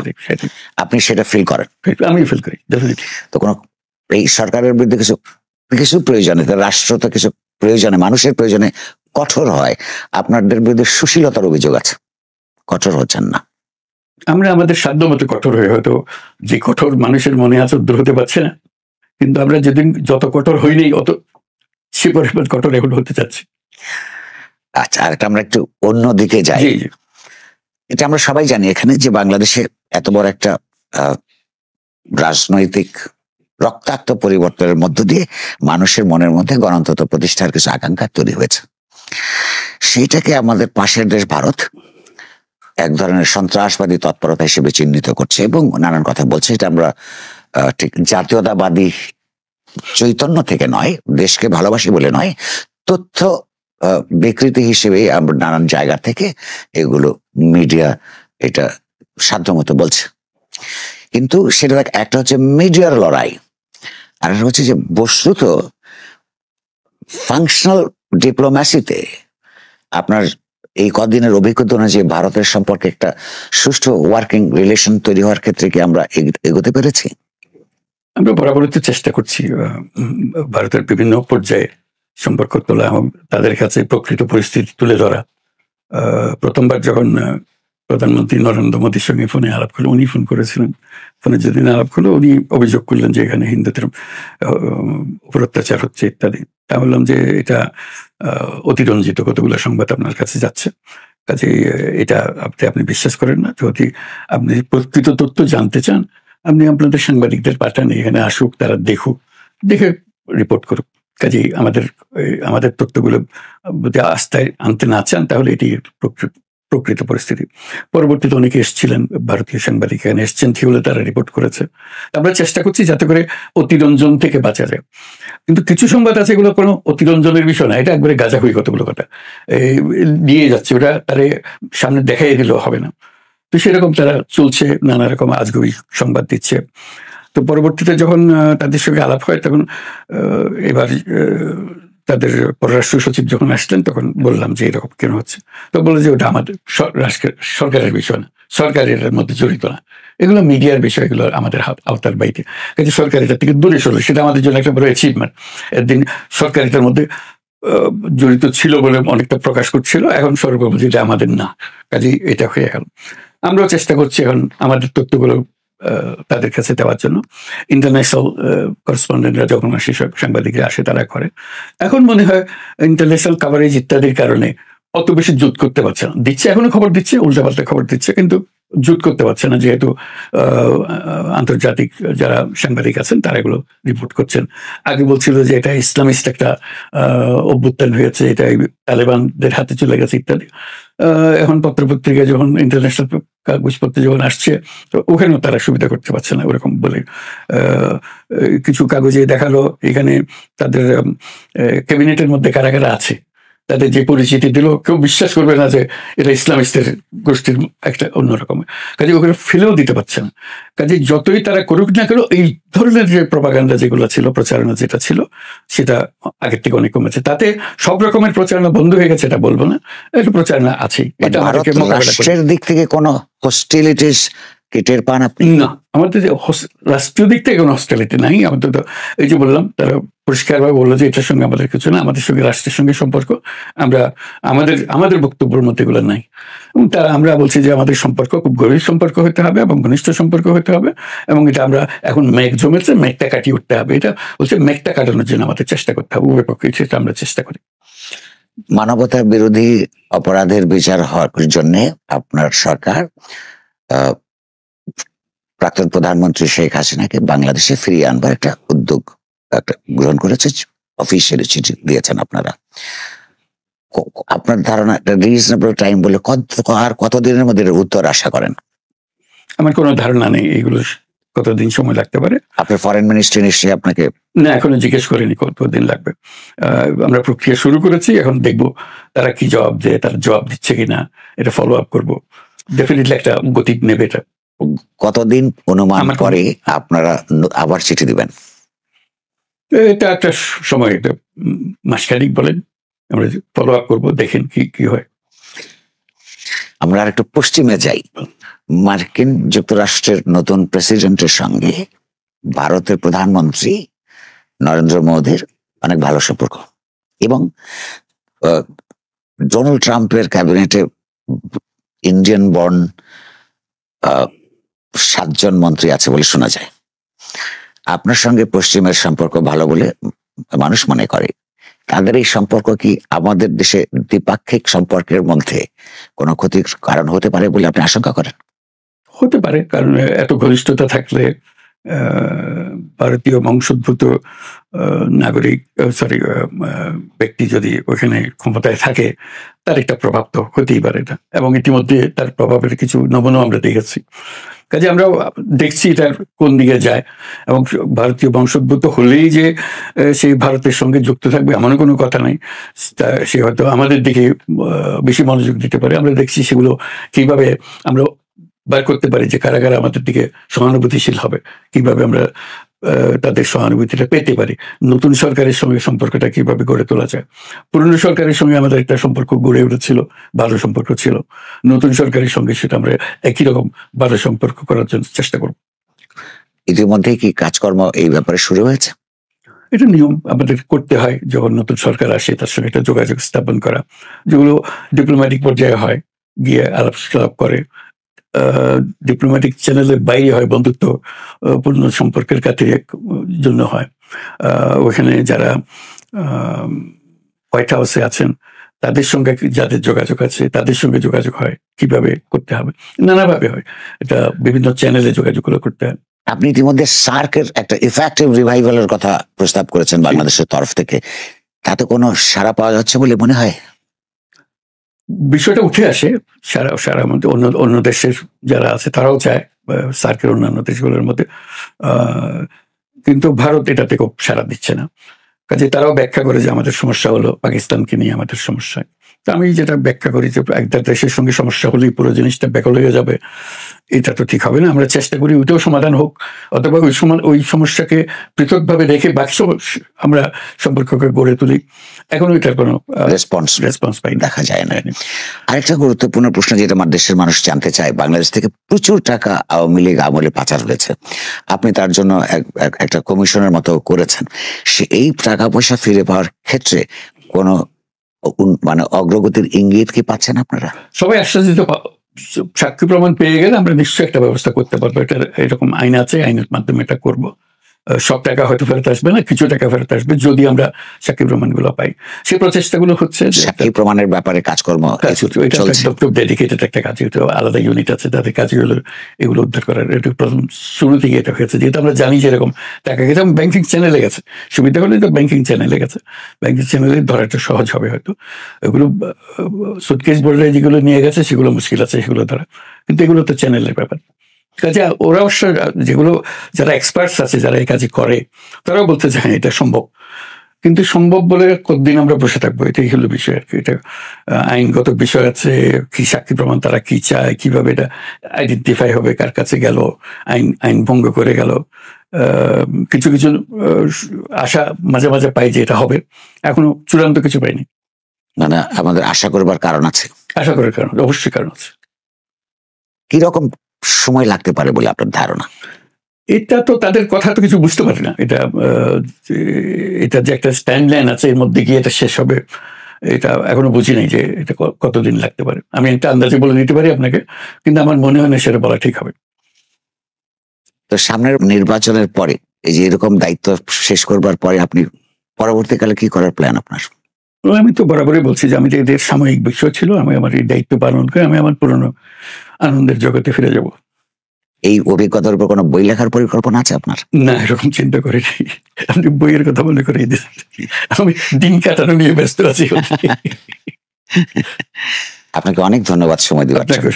আপনি সেটা ফিল করেন? আমি ফিল করি। তো কোনো এই সরকারের বিরুদ্ধে কিছু প্রয়োজনে, রাষ্ট্র তো কিছু প্রয়োজনে, মানুষের প্রয়োজনে কঠোর হয়। আপনাদের বিরুদ্ধে সুশীলতার অভিযোগ আছে, কঠোর হচ্ছেন না। আমরা আমাদের সাধ্য মতো কঠোর হয়ে, হয়তো যে কঠোর মানুষের মনে আছে দূর হতে পারছে না, কিন্তু আমরা যেদিন যত কঠোর হইনি অত সে পরিমাণ কঠোর এখন হতে চাচ্ছি। আচ্ছা, আর আমরা একটু অন্য দিকে যাই। এটা আমরা সবাই জানি এখানে যে বাংলাদেশে এত বড় একটা রাজনৈতিক রক্তাক্ত পরিবর্তনের মধ্য দিয়ে মানুষের মনের মধ্যে গণতন্ত্র প্রতিষ্ঠার কিছু আকাঙ্ক্ষা তৈরি হয়েছে। সেইটাকে আমাদের পাশের দেশ ভারত এক ধরনের সন্ত্রাসবাদী তৎপরতা হিসেবে চিহ্নিত করছে এবং নানান কথা বলছে। এটা আমরা ঠিক জাতীয়তাবাদী চৈতন্য থেকে নয়, দেশকে ভালোবাসি বলে নয়, তথ্য বিকৃতি হিসেবে আমরা নানান জায়গা থেকে এগুলো মিডিয়া এটা সাধ্যমতো বলছে, কিন্তু সেটা একটা হচ্ছে মিডিয়ার লড়াই, আর একটা হচ্ছে যে বস্তুত ফাংশনাল ডিপ্লোম্যাসিতে আপনার এই কদিনের অভিজ্ঞতা অনুযায়ী ভারতের সম্পর্কে একটা সুষ্ঠু ওয়ার্কিং রিলেশন তৈরি হওয়ার ক্ষেত্রে কি আমরা এগোতে পেরেছি? আমরা বরাবরই তো চেষ্টা করছি ভারতের বিভিন্ন পর্যায়ে সম্পর্ক তোলা এবং তাদের কাছে প্রকৃত পরিস্থিতি তুলে ধরা। প্রথমবার যখন প্রধানমন্ত্রী নরেন্দ্র মোদীর সঙ্গে ফোনে আলাপ করলো, উনি ফোন করেছিলেন, ফোনে যেদিন আলাপ করলো উনি অভিযোগ করলেন যে এখানে হিন্দুদের উপর অত্যাচার হচ্ছে ইত্যাদি। তা বললাম যে এটা অতিরঞ্জিত কতগুলো সংবাদ আপনার কাছে যাচ্ছে, কাজে এটা আপনি বিশ্বাস করেন না। যদি আপনি প্রকৃত তথ্য জানতে চান, আপনি আপনাদের সাংবাদিকদের পাঠান, এখানে আসুক, তারা দেখুক, দেখে রিপোর্ট করুক। কাজেই আমাদের তথ্যগুলো যদি আস্থায় আনতে না চান তাহলে এটি প্রকৃত পরিস্থিতি। পরবর্তীতে অনেকে এসেছিলেন, ভারতীয় সাংবাদিক এখানে এসছেন, ঠিক হলে তারা রিপোর্ট করেছে। আমরা চেষ্টা করছি যাতে করে অতিরঞ্জন থেকে বাঁচা যায়। কিন্তু কিছু সংবাদ আছে এগুলো কোনো অতিরঞ্জনের বিষয় না, এটা একবারে গাঁজাখুরি কতগুলো কথা দিয়ে যাচ্ছে, ওটা তারা সামনে দেখাই দিলেও হবে না। তো সেরকম তারা চলছে, নানা রকম আজগুবি সংবাদ দিচ্ছে। তো পরবর্তীতে যখন তাদের সঙ্গে আলাপ হয় তখন এবার তাদের পররাষ্ট্র সচিব যখন আসলেন তখন বললাম যে এরকম কেন হচ্ছে। তো বললো যে ওটা আমাদের সরকারের বিষয় না, সরকার এটার মধ্যে জড়িত না, এগুলো মিডিয়ার বিষয়, এগুলো আমাদের আওতার বাইরে। কাজে সরকার এটা থেকে দূরে সরলো, সেটা আমাদের জন্য একটা বড় অ্যাচিভমেন্ট। একদিন সরকার এটার মধ্যে জড়িত ছিল বলে অনেকটা প্রকাশ করছিল, এখন সরকার বলছে এটা আমাদের না, কাজে এটা হয়ে গেল। আমরাও চেষ্টা করছি এখন আমাদের তথ্যগুলো তাদের কাছে দেওয়ার জন্য। ইন্টারন্যাশনাল করেসপন্ডেন্টরা যখন আসে, সাংবাদিকরা আসে, তারা করে। এখন মনে হয় ইন্টারন্যাশনাল কাভারেজ ইত্যাদির কারণে অত বেশি জুত করতে পারছে না, দিচ্ছে এখনো খবর দিচ্ছে, উল্টাপাল্টা খবর দিচ্ছে, কিন্তু জুত করতে পারছে না, যেহেতু আন্তর্জাতিক যারা সাংবাদিক আছেন তারা এগুলো রিপোর্ট করছেন। আগে বলছিল যে এটা ইসলামিস্ট একটা অভ্যুত্থান হয়েছে, এটা তালেবানদের হাতে চলে গেছে ইত্যাদি। এখন পত্রপত্রিকা যখন ইন্টারন্যাশনাল কাগজপত্র যখন আসছে, তো ওখানেও তারা সুবিধা করতে পারছে না ওরকম বলে। কিছু কাগজে দেখালো এখানে তাদের ক্যাবিনেটের মধ্যে কারা কারা আছে, তাদের যে পরিচিতি দিল, কেউ বিশ্বাস করবে না যে এটা ইসলামিস্টের গোষ্ঠীর একটা অন্যরকম। কাজে ওখানে ফেলেও দিতে পারছে না। কাজে যতই তারা করুক না কেন, এই ধরনের যে প্রপাগান্ডা যেগুলো ছিল, প্রচারণা যেটা ছিল, সেটা আগের থেকে অনেক কমেছে। তাতে সব রকমের প্রচারণা বন্ধ হয়ে গেছে এটা বলবো না, একটু প্রচারণা আছে। এটা রাষ্ট্রের দিক থেকে কোনো হস্টিলিটিস কি টের পান আপনি? না, আমাদের যে রাষ্ট্রীয় দিক থেকে কোনো হস্টিলিটি নাই। আমাদের তো এই যে বললাম, তারা পরিষ্কারভাবে বললো যে এটার সঙ্গে আমাদের কিছু না, আমাদের সঙ্গে রাষ্ট্রের সঙ্গে সম্পর্ক, আমরা আমাদের বক্তব্যের মধ্যে এগুলো নাই। এবং আমরা বলছি যে আমাদের সম্পর্ক খুব গভীর সম্পর্ক হতে হবে এবং ঘনিষ্ঠ সম্পর্ক হতে হবে, এবং এটা আমরা এখন মেঘ জমেছে, মেঘটা কাটিয়ে উঠতে হবে। এটা বলছে মেঘটা কাটানোর জন্য আমাদের চেষ্টা করতে হবে, উভয় পক্ষে সেটা আমরা চেষ্টা করি। মানবতা বিরোধী অপরাধের বিচার হওয়ার জন্য আপনার সরকার প্রাক্তন প্রধানমন্ত্রী শেখ হাসিনাকে বাংলাদেশে ফিরিয়ে আনবার একটা উদ্যোগ গ্রহণ করেছে, অফিসিয়ালি চিঠি দিয়েছেন আপনারা। আপনার ধারণা রিজনেবল টাইম বলে কতদিনের মধ্যে উত্তর আশা করেন? আমার কোনো ধারণা নেই এগুলো কতদিন সময় লাগতে পারে। আপনার ফরেন মিনিস্ট্রি নিশ্চয়ই আপনাকে না, এখনো জিজ্ঞেস করেনি কতদিন লাগবে। আমরা প্রক্রিয়া শুরু করেছি, এখন দেখবো তারা কি জবাব দেয়, তারা জবাব দিচ্ছে কিনা, এটা ফলো আপ করবো। ডেফিনেটলি একটা গতি নেবে এটা। কতদিন অনুমান করে আপনারা আবার চিঠি দিবেন? এটা একটা সময়, এটা মাসখানিক বলেন, আমরা ফলো আপ করবো, দেখেন কি হয়। আমরা আর একটু পশ্চিমে যাই। মার্কিন যুক্তরাষ্ট্রের নতুন প্রেসিডেন্টের সঙ্গে ভারতের প্রধানমন্ত্রী নরেন্দ্র মোদীর অনেক ভালো সম্পর্ক, এবং ডোনাল্ড ট্রাম্পের ক্যাবিনেটে ইন্ডিয়ান বর্ন 7 জন মন্ত্রী আছে বলে শোনা যায়। আপনার সঙ্গে পশ্চিমের সম্পর্ক ভালো বলে মানুষ মনে করে। তাদের এই সম্পর্ক কি আমাদের দেশে দ্বিপাক্ষিক সম্পর্কের মধ্যে কোনো ক্ষতির কারণ হতে পারে বলে আপনি আশঙ্কা করেন? হতে পারে, কারণ এত ঘনিষ্ঠতা থাকলে ভারতীয় বংশোদ্ভূত নাগরিক ব্যক্তি যদি ওখানে ক্ষমতায় থাকে, তার একটা প্রভাব তো হতেই পারে এটা, এবং ইতিমধ্যে তার প্রভাবের কিছু নমুনা আমরা দেখেছি। কাজে আমরা দেখছি এটার কোন দিকে যায়, এবং ভারতীয় বংশোদ্ভূত হলেই যে সেই ভারতের সঙ্গে যুক্ত থাকবে এমন কোনো কথা নাই। সে হয়তো আমাদের দিকে বেশি মনোযোগ দিতে পারে। আমরা দেখছি সেগুলো কিভাবে আমরা বার করতে পারি যে কারা কারা আমাদের দিকে সহানুভূতিশীল হবে, কিভাবে আমরা তাদের সহানুভূতিটা পেতে পারি, নতুন সরকারের সঙ্গে সম্পর্কটা কিভাবে গড়ে তোলা যায়। পুরনো সরকারের সঙ্গে আমাদের একটা সম্পর্ক গড়ে উঠেছিল, ভালো সম্পর্ক ছিল, নতুন সরকারের সঙ্গে সেটা আমরা একই রকম ভালো সম্পর্ক করার জন্য চেষ্টা করব। ইতিমধ্যেই কি কাজকর্ম এই ব্যাপারে শুরু হয়েছে? এটা নিয়ম আমাদের করতে হয়, যখন নতুন সরকার আসে তার সঙ্গে একটা যোগাযোগ স্থাপন করা, যেগুলো ডিপ্লোম্যাটিক পর্যায়ে হয়, গিয়ে আলাপ করে, ডিপ্লোম্যাটিক চ্যানেলের বাইরে হয়, বন্ধুত্ব পূর্ণ সম্পর্কের খাতিরের জন্য হয়। ওখানে যারা হোয়াইট হাউসে আছেন তাদের সঙ্গে যাদের যোগাযোগ আছে তাদের সঙ্গে যোগাযোগ হয়, কিভাবে করতে হবে, নানাভাবে হয়, এটা বিভিন্ন চ্যানেলে যোগাযোগগুলো করতে হয়। আপনি ইতিমধ্যে সার্কের একটা ইফেক্টিভ রিভাইভালের কথা প্রস্তাব করেছেন বাংলাদেশের তরফ থেকে, তাতে কোনো সাড়া পাওয়া যাচ্ছে বলে মনে হয়? বিষয়টা উঠে আসে সারা মধ্যে, অন্য দেশের যারা আছে তারাও চায় সার্কের অন্যান্য দেশগুলোর মধ্যে, কিন্তু ভারত এটাতে খুব সাড়া দিচ্ছে না। কাজে তারাও ব্যাখ্যা করে যে আমাদের সমস্যা হলো পাকিস্তানকে নিয়ে আমাদের সমস্যা। তো আমি যেটা ব্যাখ্যা করি যে একটা দেশের সঙ্গে সমস্যা হলেই পুরো জিনিসটা ব্যাকল হয়ে যাবে, এটা তো ঠিক হবে না। আমরা চেষ্টা করি ওইটাও সমাধান হোক, অথবা ওই সমস্যাকে পৃথকভাবে রেখে বাকি আমরা সম্পর্ককে গড়ে তুলি। এখন ওইটার কোনো রেসপন্স পাই দেখা যায় না। আরেকটা গুরুত্বপূর্ণ প্রশ্ন যেটা আমার দেশের মানুষ জানতে চায়, বাংলাদেশ থেকে প্রচুর টাকা আওয়ামী লীগ আমলে পাচার হয়েছে, আপনি তার জন্য একটা কমিশনের মতো করেছেন, এই টাকা পয়সা ফিরে পাওয়ার ক্ষেত্রে কোনো মানে অগ্রগতির ইঙ্গিত কি পাচ্ছেন আপনারা? সবাই আশ্বাসিত, সাক্ষী প্রমাণ পেয়ে গেলে আমরা নিশ্চয়ই একটা ব্যবস্থা করতে পারবো। এটা এরকম আইন আছে, আইনের মাধ্যমে এটা করবো। সব টাকা হয়তো ফেরত আসবে না, কিছু টাকা ফেরত আসবে যদি আমরা সাক্ষী প্রমাণগুলো পাই। সেই প্রচেষ্টাগুলো হচ্ছে, সাক্ষী প্রমাণের ব্যাপারে কাজকর্ম ডেডিকেটেড একটা কাজ, আলাদা ইউনিট আছে তাদের কাজগুলো এগুলো উদ্ধার করার। এটা প্রথম শুরু থেকে এটা হয়েছে, যেহেতু আমরা জানি যে এরকম টাকা গেছে, ব্যাংকিং চ্যানেলে গেছে, সুবিধা হলে তো ব্যাংকিং চ্যানেলে গেছে, ব্যাংকিং চ্যানেলে ধরাটা সহজ হবে হয়তো। এগুলো সুটকেস বোর্ডে যেগুলো নিয়ে গেছে সেগুলো মুশকিল আছে সেগুলো ধরা, কিন্তু এগুলো তো চ্যানেলের ব্যাপার। কাজে ওরা অবশ্য যেগুলো যারা এক্সপার্টস আছে যারা এই কাজে করে তারাও বলতে চায় এটা সম্ভব, কিন্তু সম্ভব বলে কতদিন আমরা বসে থাকবো, এটাই হলো বিষয় আর কি। এটা আইনগত বিষয় আছে, কি সাক্ষী প্রমাণ তারা কি চায়, কিভাবে এটা আইডেন্টিফাই হবে, কার কাছে গেল, আইন ভঙ্গ করে গেল। কিছু আশা মাঝে মাঝে পাই যে এটা হবে, এখনো চূড়ান্ত কিছু পাইনি। মানে আমাদের আশা করবার কারণ আছে? আশা করার কারণ, অবশ্যই কারণ আছে। কিরকম সময় লাগতে পারে বলে আপনার ধারণা? এটা তো তাদের কথা তো কিছু বুঝতে পারি না, এটা যে একটা স্ট্যান্ড লাইন আছে এর মধ্যে গিয়ে এটা শেষ হবে, এটা এখনো বুঝি নাই যে এটা কতদিন লাগতে পারে। আমি একটা আন্দাজে বলে দিতে পারি আপনাকে, কিন্তু আমার মনে হয় না সেটা বলা ঠিক হবে। তো সামনের নির্বাচনের পরে এই যে এরকম দায়িত্ব শেষ করবার পরে আপনি পরবর্তীকালে কি করার প্ল্যান আপনার? আমি তো বরাবরই বলছি যে আমি যে এদের সাময়িক বিষয় ছিল, আমি আমার এই দায়িত্ব পালন করে আমি আমার পুরনো আনন্দের জগতে ফিরে যাব। এই অভিজ্ঞতার উপর কোনো বই লেখার পরিকল্পনা আছে আপনার? না, এরকম চিন্তা করিনি। আপনি বইয়ের কথা মনে করে দিয়েছেন, আমি দিন কাটানো নিয়ে ব্যস্ত আছি। আপনাকে অনেক ধন্যবাদ সময় দেওয়ার জন্য।